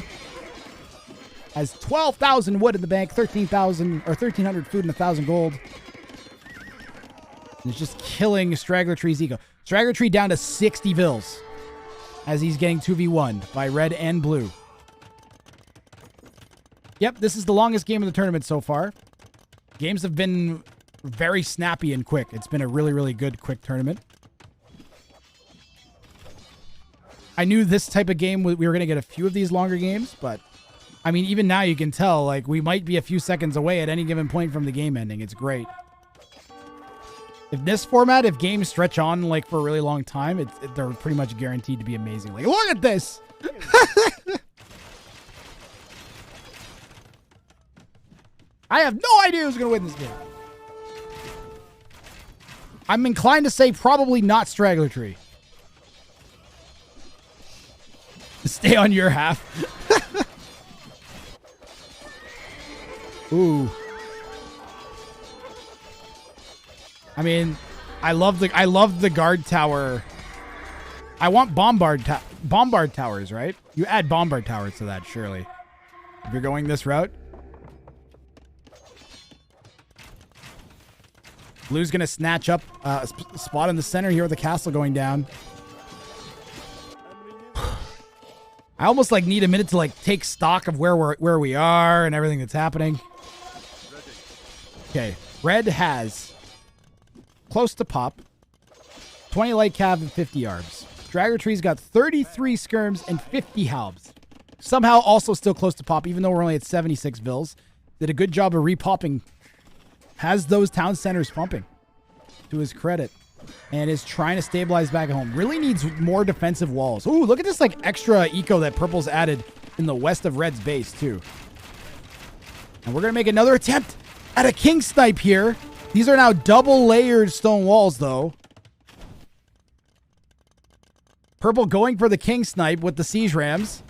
Has 12,000 wood in the bank, 13,000 or 1,300 food and 1,000 gold. And it's just killing StragglerTree's ego. StragglerTree down to 60 vills as he's getting 2v1 by red and blue. Yep, this is the longest game of the tournament so far. Games have been very snappy and quick. It's been a really, really good, quick tournament. I knew this type of game, we were going to get a few of these longer games, but I mean, even now you can tell, like, we might be a few seconds away at any given point from the game ending. It's great. If this format, if games stretch on, like, for a really long time, they're pretty much guaranteed to be amazing. Like, look at this! I have no idea who's going to win this game. I'm inclined to say probably not StragglerTree. Stay on your half. Ooh. I mean, I love the guard tower. I want bombard towers, right? You add bombard towers to that, surely. If you're going this route. Blue's gonna snatch up a spot in the center here with the castle going down. I almost like need a minute to like take stock of where we are and everything that's happening. Okay, red has close to pop, 20 light cav and 50 arbs. StragglerTree's got 33 skirms and 50 halbs. Somehow also still close to pop, even though we're only at 76 vills. Did a good job of repopping. Has those town centers pumping, to his credit. And is trying to stabilize back at home. Really needs more defensive walls. Ooh, look at this like extra eco that purple's added in the west of red's base too. And we're going to make another attempt at a king snipe here. These are now double layered stone walls though. Purple going for the king snipe with the siege rams.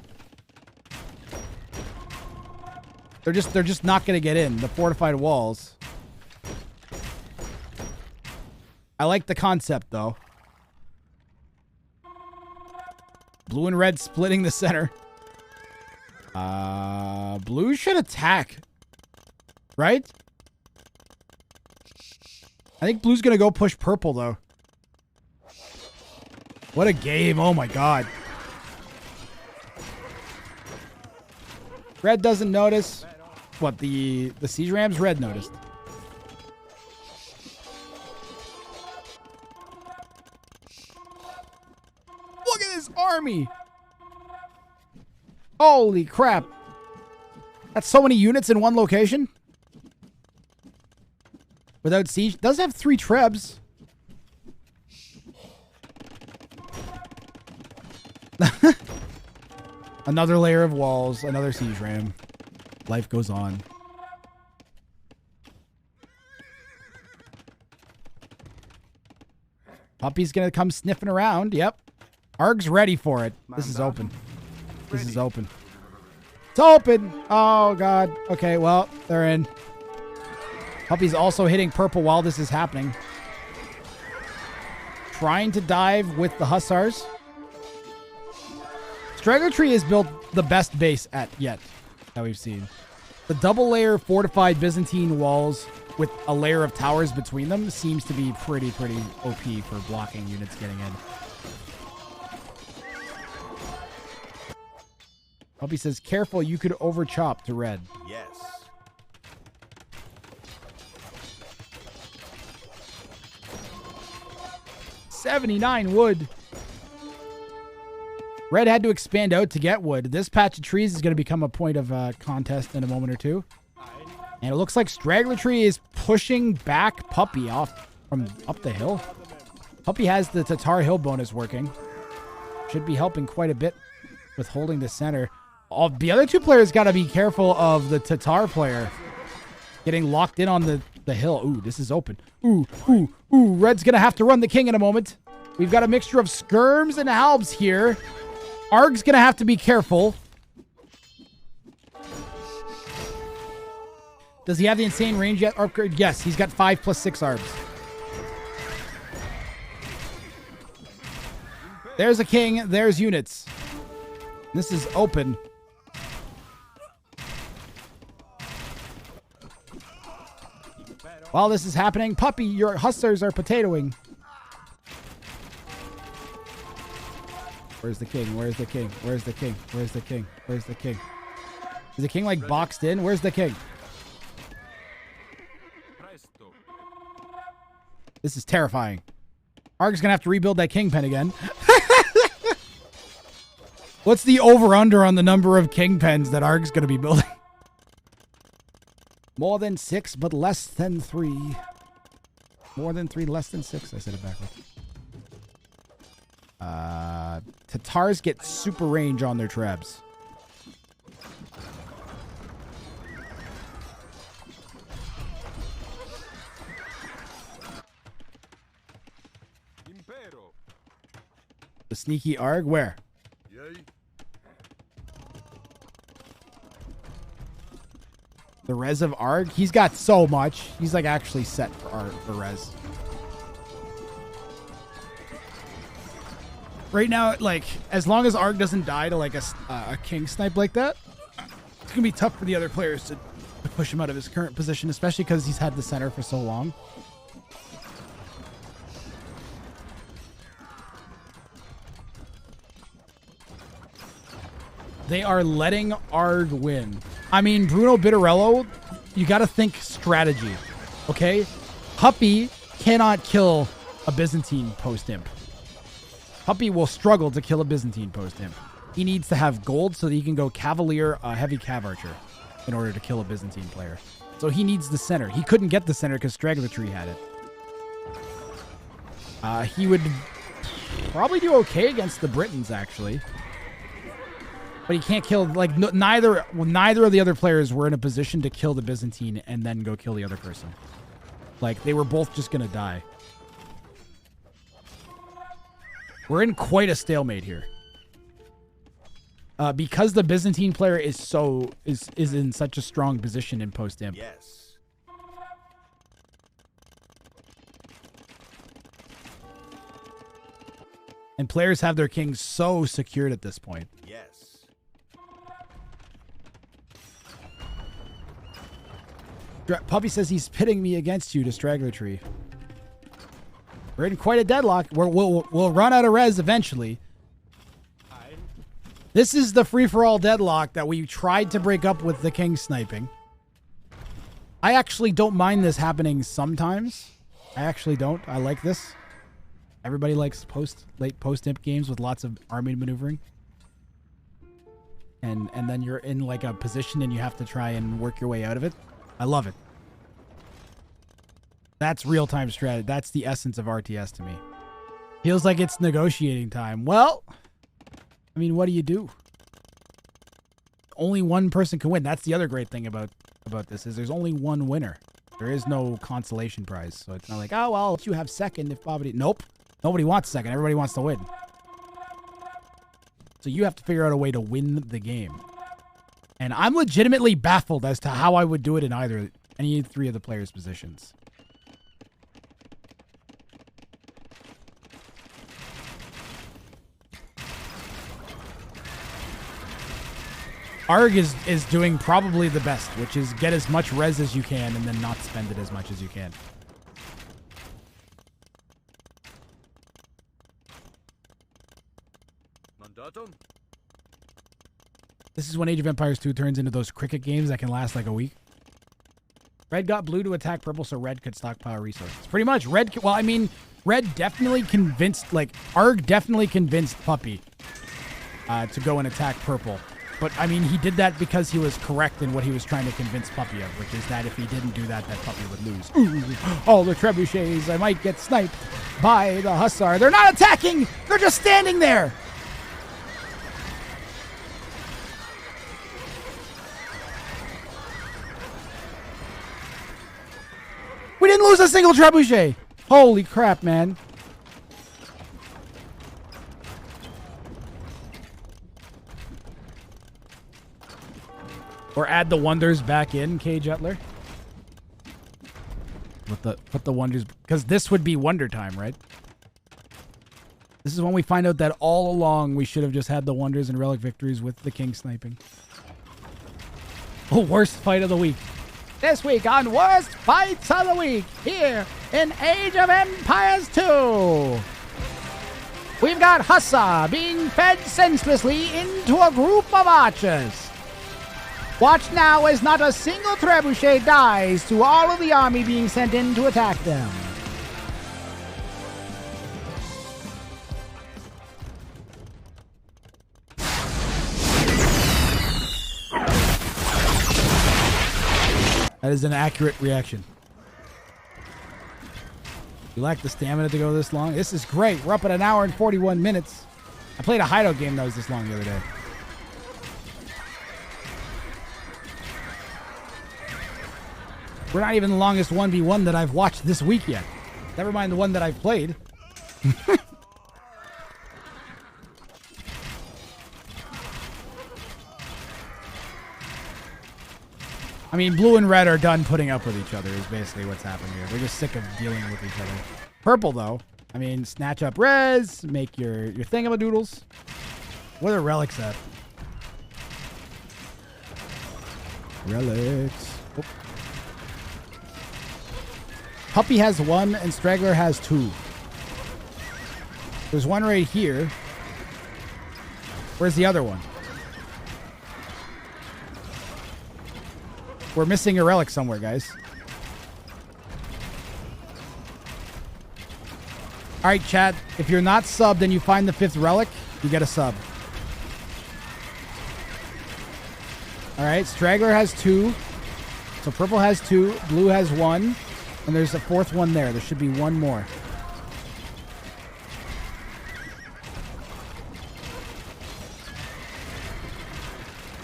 They're just not going to get in the fortified walls. I like the concept, though. Blue and red splitting the center. Blue should attack. Right? I think blue's going to go push purple, though. What a game. Oh, my God. Red doesn't notice. What, the siege rams? Red noticed. Look at this army. Holy crap. That's so many units in one location. Without siege. Does have 3 trebs. Another layer of walls. Another siege ram. Life goes on. Puppy's gonna come sniffing around. Yep. Argh's ready for it. This is open. This is open. It's open! Oh, God. Okay, well, they're in. Puppy's also hitting purple while this is happening. Trying to dive with the hussars. StragglerTree has built the best base yet that we've seen. The double layer fortified Byzantine walls with a layer of towers between them seems to be pretty OP for blocking units getting in. Puppy says, careful, you could over chop to red. Yes. $79 wood. Red had to expand out to get wood. This patch of trees is going to become a point of contest in a moment or two. And it looks like StragglerTree is pushing back Puppy off from up the hill. Puppy has the Tatar Hill bonus working. Should be helping quite a bit with holding the center. The other 2 players got to be careful of the Tatar player getting locked in on the hill. Ooh, this is open. Ooh. Red's going to have to run the king in a moment. We've got a mixture of skirms and halbs here. Argh's going to have to be careful. Does he have the insane range yet? Upgrade? Yes, he's got 5 + 6 arbs. There's a king. There's units. This is open. While this is happening, Puppy, your hussars are potatoing. Where's the king? Where's the king? Where's the king? Where's the king? Where's the king? Is the king like boxed in? Where's the king? This is terrifying. Argh's gonna have to rebuild that king pen again. What's the over-under on the number of king pens that Argh's gonna be building? More than 6, but less than 3. More than 3, less than 6. I said it backwards. Tatars get super range on their trebs. The sneaky Argh, where? Yay. The res of Argh? He's got so much. He's like actually set for res. Right now, like, as long as Argh doesn't die to like a king snipe like that, it's gonna be tough for the other players to push him out of his current position, especially because he's had the center for so long. They are letting Argh win. I mean, Bruno Bittarello, you got to think strategy, okay? Puppy cannot kill a Byzantine post-imp. Puppy will struggle to kill a Byzantine post-imp. He needs to have gold so that he can go Cavalier, heavy Cav Archer in order to kill a Byzantine player. So he needs the center. He couldn't get the center because StragglerTree had it. He would probably do okay against the Britons, actually. But he can't kill, like, neither of the other players were in a position to kill the Byzantine and then go kill the other person. Like, they were both just going to die. We're in quite a stalemate here. Because the Byzantine player is in such a strong position in post-imp. Yes. And players have their kings so secured at this point. Yes. Puppy says he's pitting me against you to StragglerTree. We're in quite a deadlock. We'll run out of res eventually. This is the free-for-all deadlock that we tried to break up with the king sniping. I actually don't mind this happening sometimes. I actually don't. I like this. Everybody likes late post-imp games with lots of army maneuvering. And then you're in like a position and you have to try and work your way out of it. I love it. That's real-time strategy. That's the essence of RTS to me. Feels like it's negotiating time. Well, I mean, what do you do? Only one person can win. That's the other great thing about this is there's only one winner. There is no consolation prize. So it's not like, oh, well, you have second if Bobby... Nope. Nobody wants second. Everybody wants to win. So you have to figure out a way to win the game. And I'm legitimately baffled as to how I would do it in any three of the players' positions. Argh is doing probably the best, which is get as much res as you can and then not spend it as much as you can. Mandatum? This is when Age of Empires 2 turns into those cricket games that can last like a week. Red got blue to attack purple so red could stockpile resources. Pretty much. Red definitely convinced, like, Argh definitely convinced Puppy to go and attack purple. But, I mean, he did that because he was correct in what he was trying to convince Puppy of, which is that if he didn't do that, that Puppy would lose. Ooh, all the trebuchets, I might get sniped by the Hussar. They're not attacking! They're just standing there! We didn't lose a single trebuchet! Holy crap, man. Or add the wonders back in, K Jetler. Put the wonders, because this would be wonder time, right? This is when we find out that all along we should have just had the wonders and relic victories with the king sniping. Oh, worst fight of the week. This week on Worst Fights of the Week, here in Age of Empires 2. We've got Hussar being fed senselessly into a group of archers. Watch now as not a single trebuchet dies to all of the army being sent in to attack them. That is an accurate reaction. You lack the stamina to go this long? This is great. We're up at 1 hour and 41 minutes. I played a hideout game that was this long the other day. We're not even the longest 1v1 that I've watched this week yet. Never mind the one that I've played. I mean, blue and red are done putting up with each other is basically what's happened here. They're just sick of dealing with each other. Purple, though. I mean, snatch up res, make your thingamadoodles. Where are the relics at? Relics. Oh. Puppy has 1 and Straggler has 2. There's one right here. Where's the other one? We're missing a relic somewhere, guys. All right, chat. If you're not subbed and you find the 5th relic, you get a sub. All right, Straggler has 2. So purple has 2, blue has 1, and there's a 4th one there. There should be 1 more.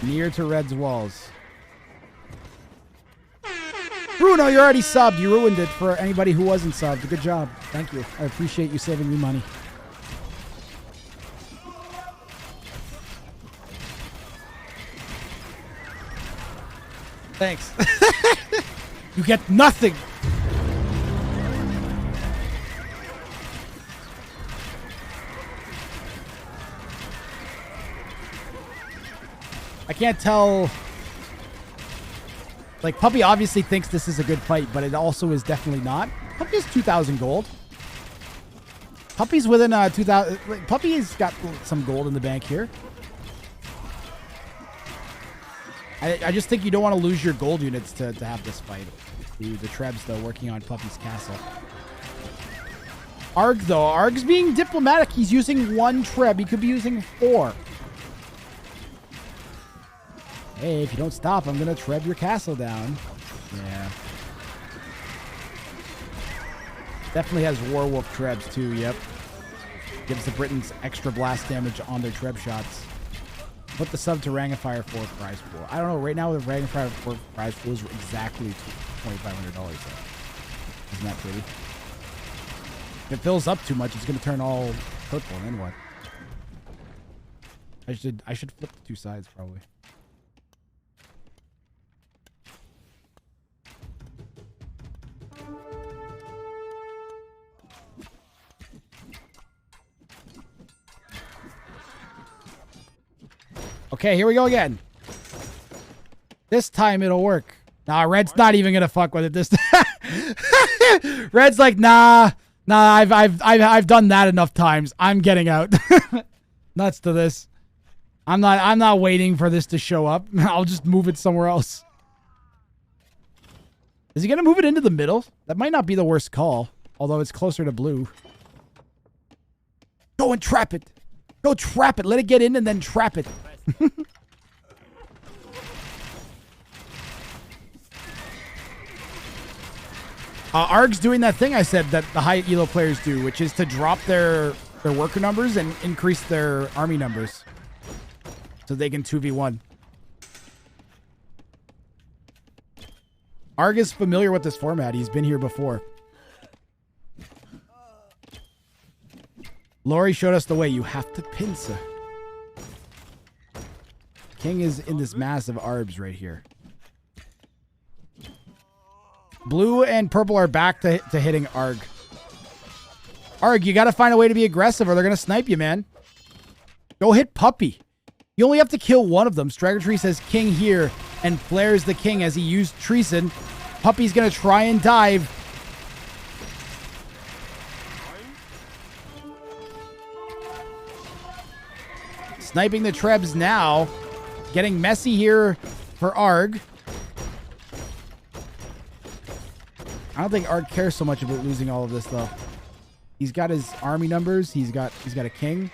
Near to red's walls. Bruno, you're already subbed. You ruined it for anybody who wasn't subbed. Good job. Thank you. I appreciate you saving me money. Thanks. You get nothing. I can't tell. Like, Puppy obviously thinks this is a good fight, but it also is definitely not. Puppy has 2,000 gold. Puppy's within 2,000. Puppy's got some gold in the bank here. I just think you don't want to lose your gold units to have this fight. The Trebs, though, working on Puppy's castle. Argh, though. Argh's being diplomatic. He's using 1 Treb. He could be using 4. Hey, if you don't stop, I'm going to Treb your castle down. Yeah. Definitely has Warwolf Trebs, too. Yep. Gives the Britons extra blast damage on their Treb shots. Put the sub to Wrangifier 4 prize pool. I don't know. Right now, the Wrangifier 4 prize pool is exactly $2,500. Isn't that pretty? If it fills up too much, it's going to turn all purple. And then what? I should flip the 2 sides, probably. Okay, here we go again. This time it'll work. Nah, red's not even gonna fuck with it this time. Red's like, nah, I've done that enough times. I'm getting out. Nuts to this. I'm not waiting for this to show up. I'll just move it somewhere else. Is he gonna move it into the middle? That might not be the worst call, although it's closer to blue. Go and trap it. Go trap it. Let it get in and then trap it. Argh's doing that thing I said that the high elo players do, which is to drop their worker numbers and increase their army numbers so they can 2v1. Argh is familiar with this format. He's been here before. Lori showed us the way. You have to pincer. King is in this massive arbs right here. Blue and purple are back to hitting Argh. Argh, you got to find a way to be aggressive or they're going to snipe you, man. Go hit Puppy. You only have to kill one of them. StragglerTree says King here and flares the King as he used Treason. Puppy's going to try and dive. Sniping the Trebs now. Getting messy here for Argh. I don't think Argh cares so much about losing all of this, though. He's got his army numbers. He's got a king.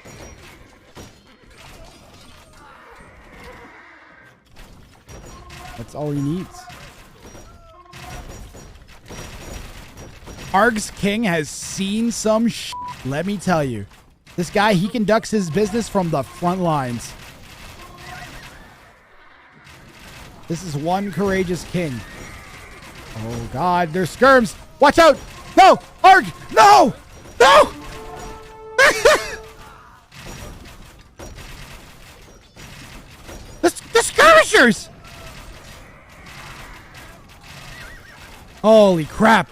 That's all he needs. Argh's king has seen some shit, let me tell you. This guy, he conducts his business from the front lines. This is one courageous king. Oh, God. There's skirms. Watch out. No. Argh. No. No. the skirmishers. Holy crap.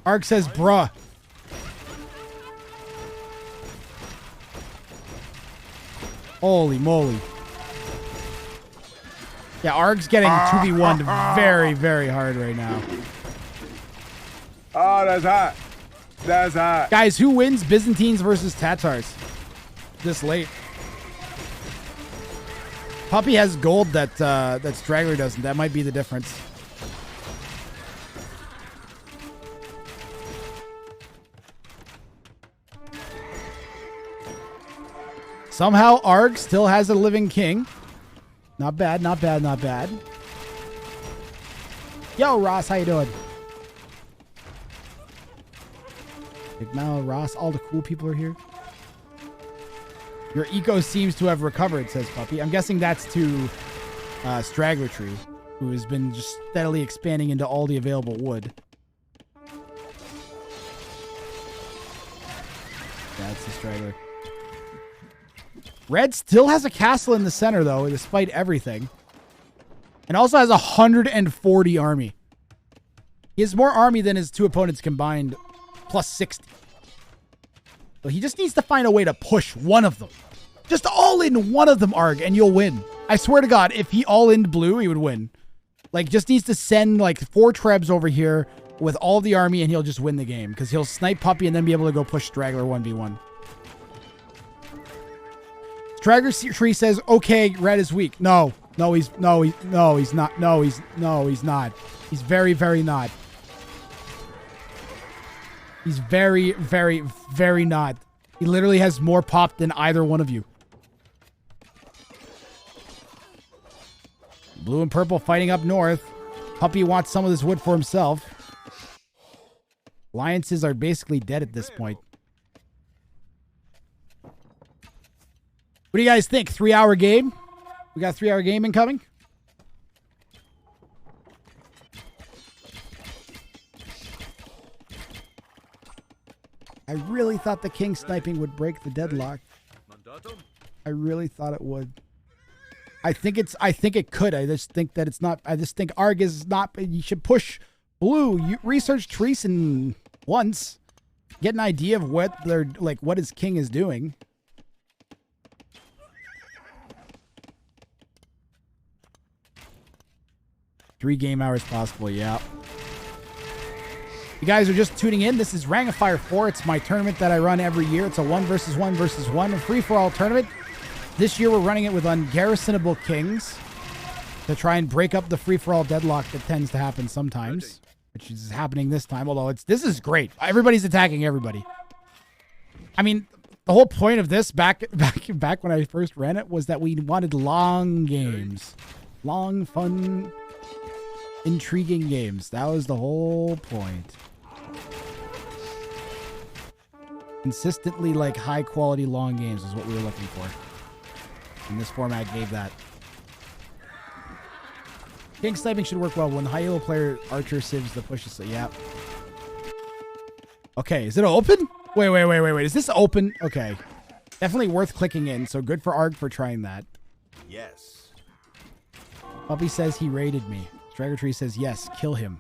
Argh says, bruh. Holy moly. Yeah, Argh's getting 2v1'd very, very hard right now. Oh, that's hot. That's hot. Guys, who wins Byzantines versus Tatars this late? Puppy has gold that Straggler doesn't. That might be the difference. Somehow Argh still has a living king. Not bad, not bad, not bad. Yo, Ross, how you doing? Big Mal, Ross, all the cool people are here. Your eco seems to have recovered, says Puppy. I'm guessing that's to StragglerTree, who has been just steadily expanding into all the available wood. That's the Straggler. Red still has a castle in the center, though, despite everything. And also has 140 army. He has more army than his two opponents combined, plus 60. So he just needs to find a way to push one of them. Just all in one of them, Argh, and you'll win. I swear to God, if he all in blue, he would win. Like, just needs to send, like, 4 Trebs over here with all the army, and he'll just win the game. Because he'll snipe Puppy and then be able to go push Straggler 1v1. StragglerTree says, okay, Red is weak. No, he's not. No, he's not. He's very, very not. He's very, very, very not. He literally has more pop than either one of you. Blue and purple fighting up north. Puppy wants some of this wood for himself. Alliances are basically dead at this point. What do you guys think? 3-hour game? We got a 3-hour game incoming? I really thought the king sniping would break the deadlock. I really thought it would. I think it could. I just think that it's not. I just think Argh is not. You should push blue. You research Treason once. Get an idea of what they're like, what his king is doing. Three game hours possible, yeah. You guys are just tuning in. This is Wrang of Fire 4. It's my tournament that I run every year. It's a 1 versus 1 versus 1 free-for-all tournament. This year we're running it with ungarrisonable kings to try and break up the free-for-all deadlock that tends to happen sometimes, which is happening this time, although this is great. Everybody's attacking everybody. I mean, the whole point of this back when I first ran it was that we wanted long games. Long, fun, intriguing games. That was the whole point. Consistently, like, high-quality long games is what we were looking for. And this format gave that. King sniping should work well when the high elo player archer civs the pushes. So, yeah. Okay, is it open? Wait. Is this open? Okay. Definitely worth clicking in, so good for Argh for trying that. Yes. Puppy says he raided me. StragglerTree says yes, kill him.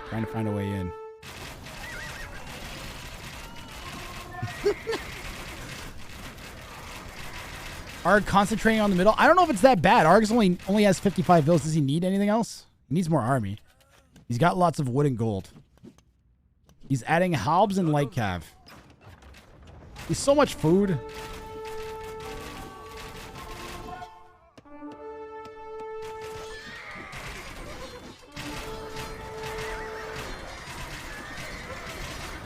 Trying to find a way in. Argh concentrating on the middle. I don't know if it's that bad. Argh's only has 55 vills. Does he need anything else? He needs more army. He's got lots of wood and gold. He's adding halbs and light cav. He's so much food.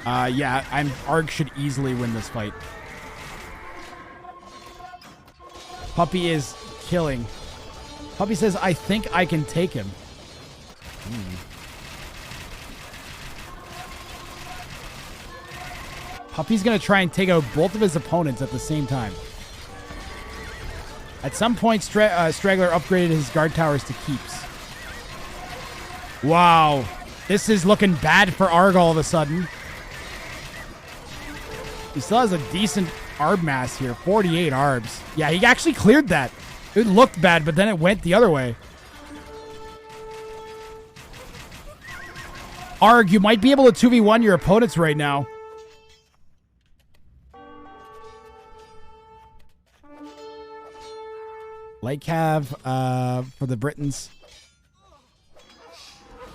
Yeah, Argh should easily win this fight. Puppy is killing. Puppy says, I think I can take him. Puppy's going to try and take out both of his opponents at the same time. At some point, Straggler upgraded his guard towers to keeps. Wow. This is looking bad for Argh all of a sudden. He still has a decent Arb mass here. 48 Arbs. Yeah, he actually cleared that. It looked bad, but then it went the other way. Argh, you might be able to 2v1 your opponents right now. Light cav for the Britons.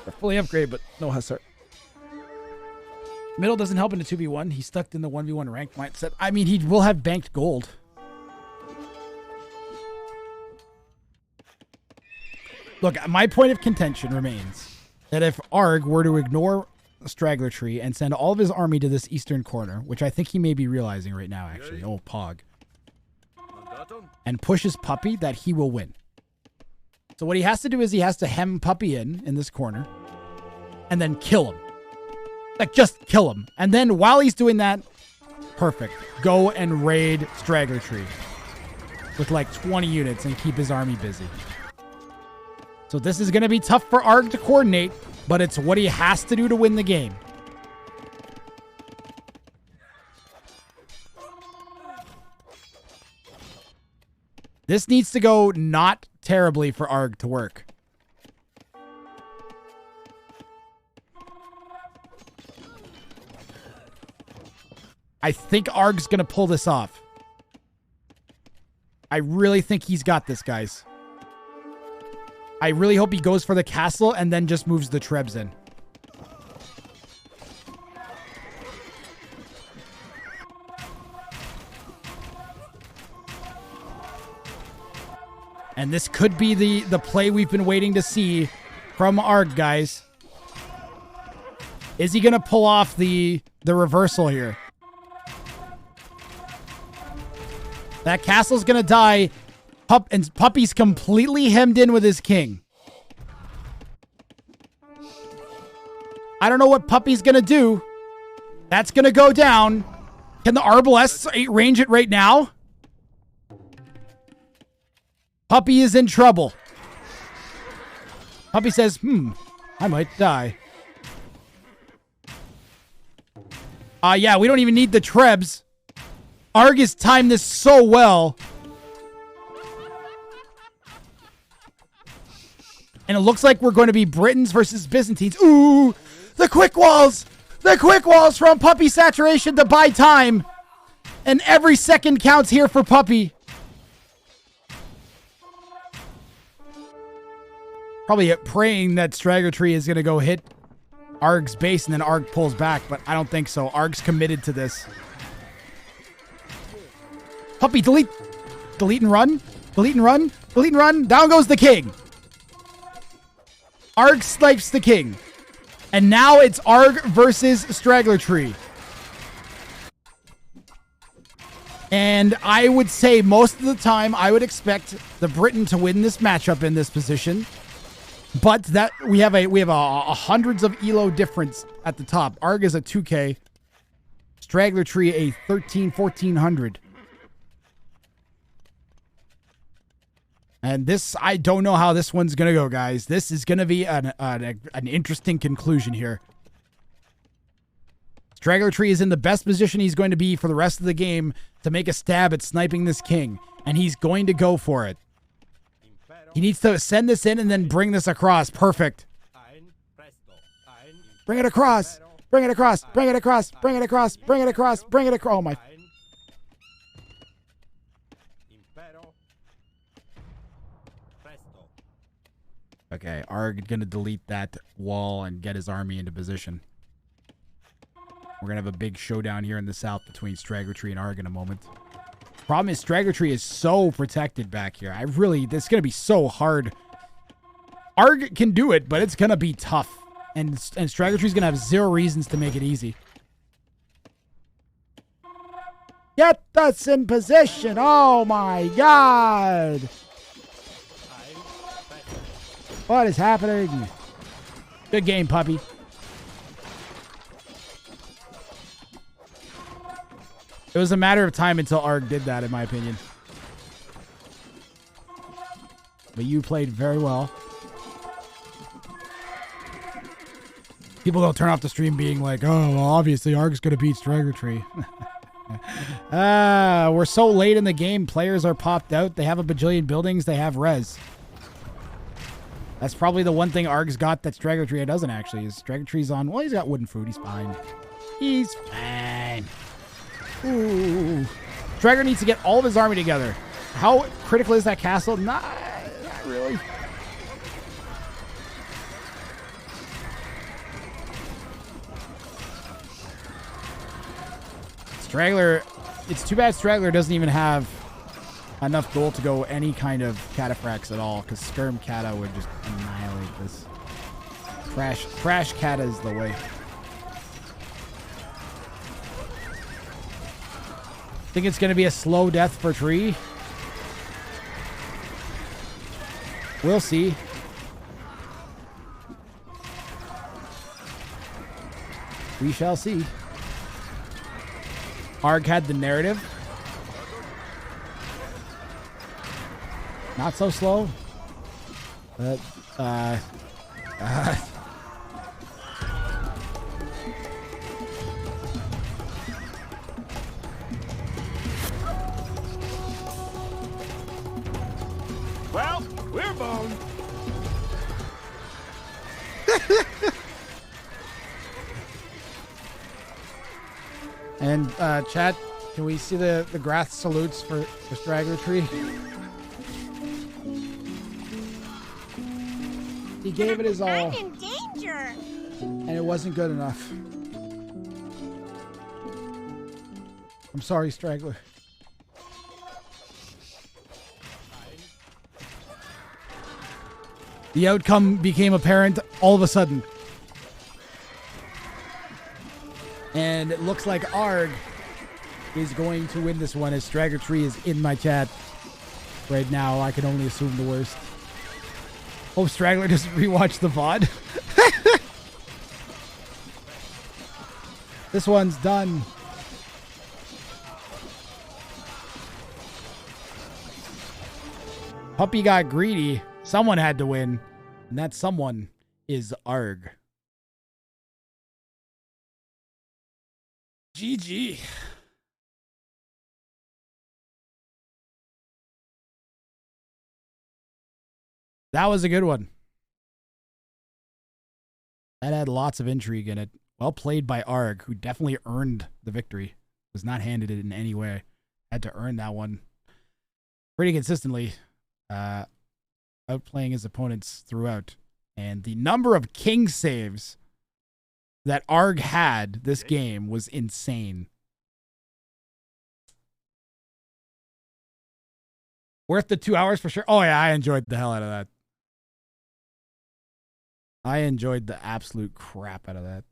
They're fully upgraded, but no hussar. Middle doesn't help in a 2v1. He's stuck in the 1v1 ranked mindset. I mean, he will have banked gold. Look, my point of contention remains that if Argh were to ignore StragglerTree and send all of his army to this eastern corner, which I think he may be realizing right now, actually, oh, Pog, and pushes Puppy, that he will win. So what he has to do is he has to hem Puppy in this corner and then kill him. Like, just kill him. And then while he's doing that, perfect. Go and raid StragglerTree with like 20 units and keep his army busy. So this is going to be tough for Argh to coordinate, but it's what he has to do to win the game. This needs to go not terribly for Argh to work. I think Argh's going to pull this off. I really think he's got this, guys. I really hope he goes for the castle and then just moves the Trebs in. And this could be the play we've been waiting to see from Argh, guys. Is he going to pull off the reversal here? That castle's going to die. And Puppy's completely hemmed in with his king. I don't know what Puppy's going to do. That's going to go down. Can the Arbalests range it right now? Puppy is in trouble. Puppy says, I might die. Yeah, we don't even need the Trebs. Argh has timed this so well. And it looks like we're going to be Britons versus Byzantines. Ooh, the quick walls. The quick walls from PuppySaturation to buy time. And every second counts here for Puppy. Probably praying that StragglerTree is going to go hit Argh's base and then Argh pulls back, but I don't think so. Argh's committed to this. Puppy, delete. Delete and run. Delete and run. Delete and run. Down goes the king. Argh snipes the king. And now it's Argh versus StragglerTree. And I would say most of the time I would expect the Briton to win this matchup in this position. But that we have a hundreds of elo difference at the top. Argh is a 2K. StragglerTree a 1400. And this, I don't know how this one's going to go, guys. This is going to be an interesting conclusion here. StragglerTree is in the best position he's going to be for the rest of the game to make a stab at sniping this king. And he's going to go for it. He needs to send this in and then bring this across. Perfect. Bring it across. Bring it across. Bring it across. Bring it across. Bring it across. Bring it across. Oh, my. Okay, Argh gonna delete that wall and get his army into position. We're gonna have a big showdown here in the south between StragglerTree and Argh in a moment. Problem is StragglerTree is so protected back here. This is gonna be so hard. Argh can do it, but it's gonna be tough. And StragglerTree's gonna have zero reasons to make it easy. Get us in position. Oh my god. What is happening? Good game, Puppy. It was a matter of time until Argh did that, in my opinion. But you played very well. People don't turn off the stream being like, oh, well, obviously Argh's going to beat StragglerTree. We're so late in the game. Players are popped out. They have a bajillion buildings. They have res. That's probably the one thing Argh's got that StragglerTree doesn't actually. Is StragglerTree's on. Well, he's got wooden food. He's fine. He's fine. Ooh. Straggler needs to get all of his army together. How critical is that castle? Not really. Straggler. It's too bad Straggler doesn't even have enough gold to go any kind of cataphracts at all, because Skirm Kata would just annihilate this. Crash Kata is the way. Think it's going to be a slow death for Tree? We'll see. We shall see. Argh had the narrative. Not so slow. But, Well, we're boned. And chat, can we see the Grath salutes for StragglerTree? He gave it his all, I'm in danger. and it wasn't good enough. I'm sorry, Straggler. The outcome became apparent all of a sudden. And it looks like Argh is going to win this one, as StragglerTree is in my chat right now. I can only assume the worst. Hope Straggler doesn't rewatch the VOD. This one's done. Puppy got greedy. Someone had to win. And that someone is Argh. GG. That was a good one. That had lots of intrigue in it. Well played by Argh, who definitely earned the victory. Was not handed it in any way. Had to earn that one pretty consistently. Outplaying his opponents throughout. And the number of king saves that Argh had this game was insane. Worth the 2 hours for sure. Oh yeah, I enjoyed the hell out of that. I enjoyed the absolute crap out of that.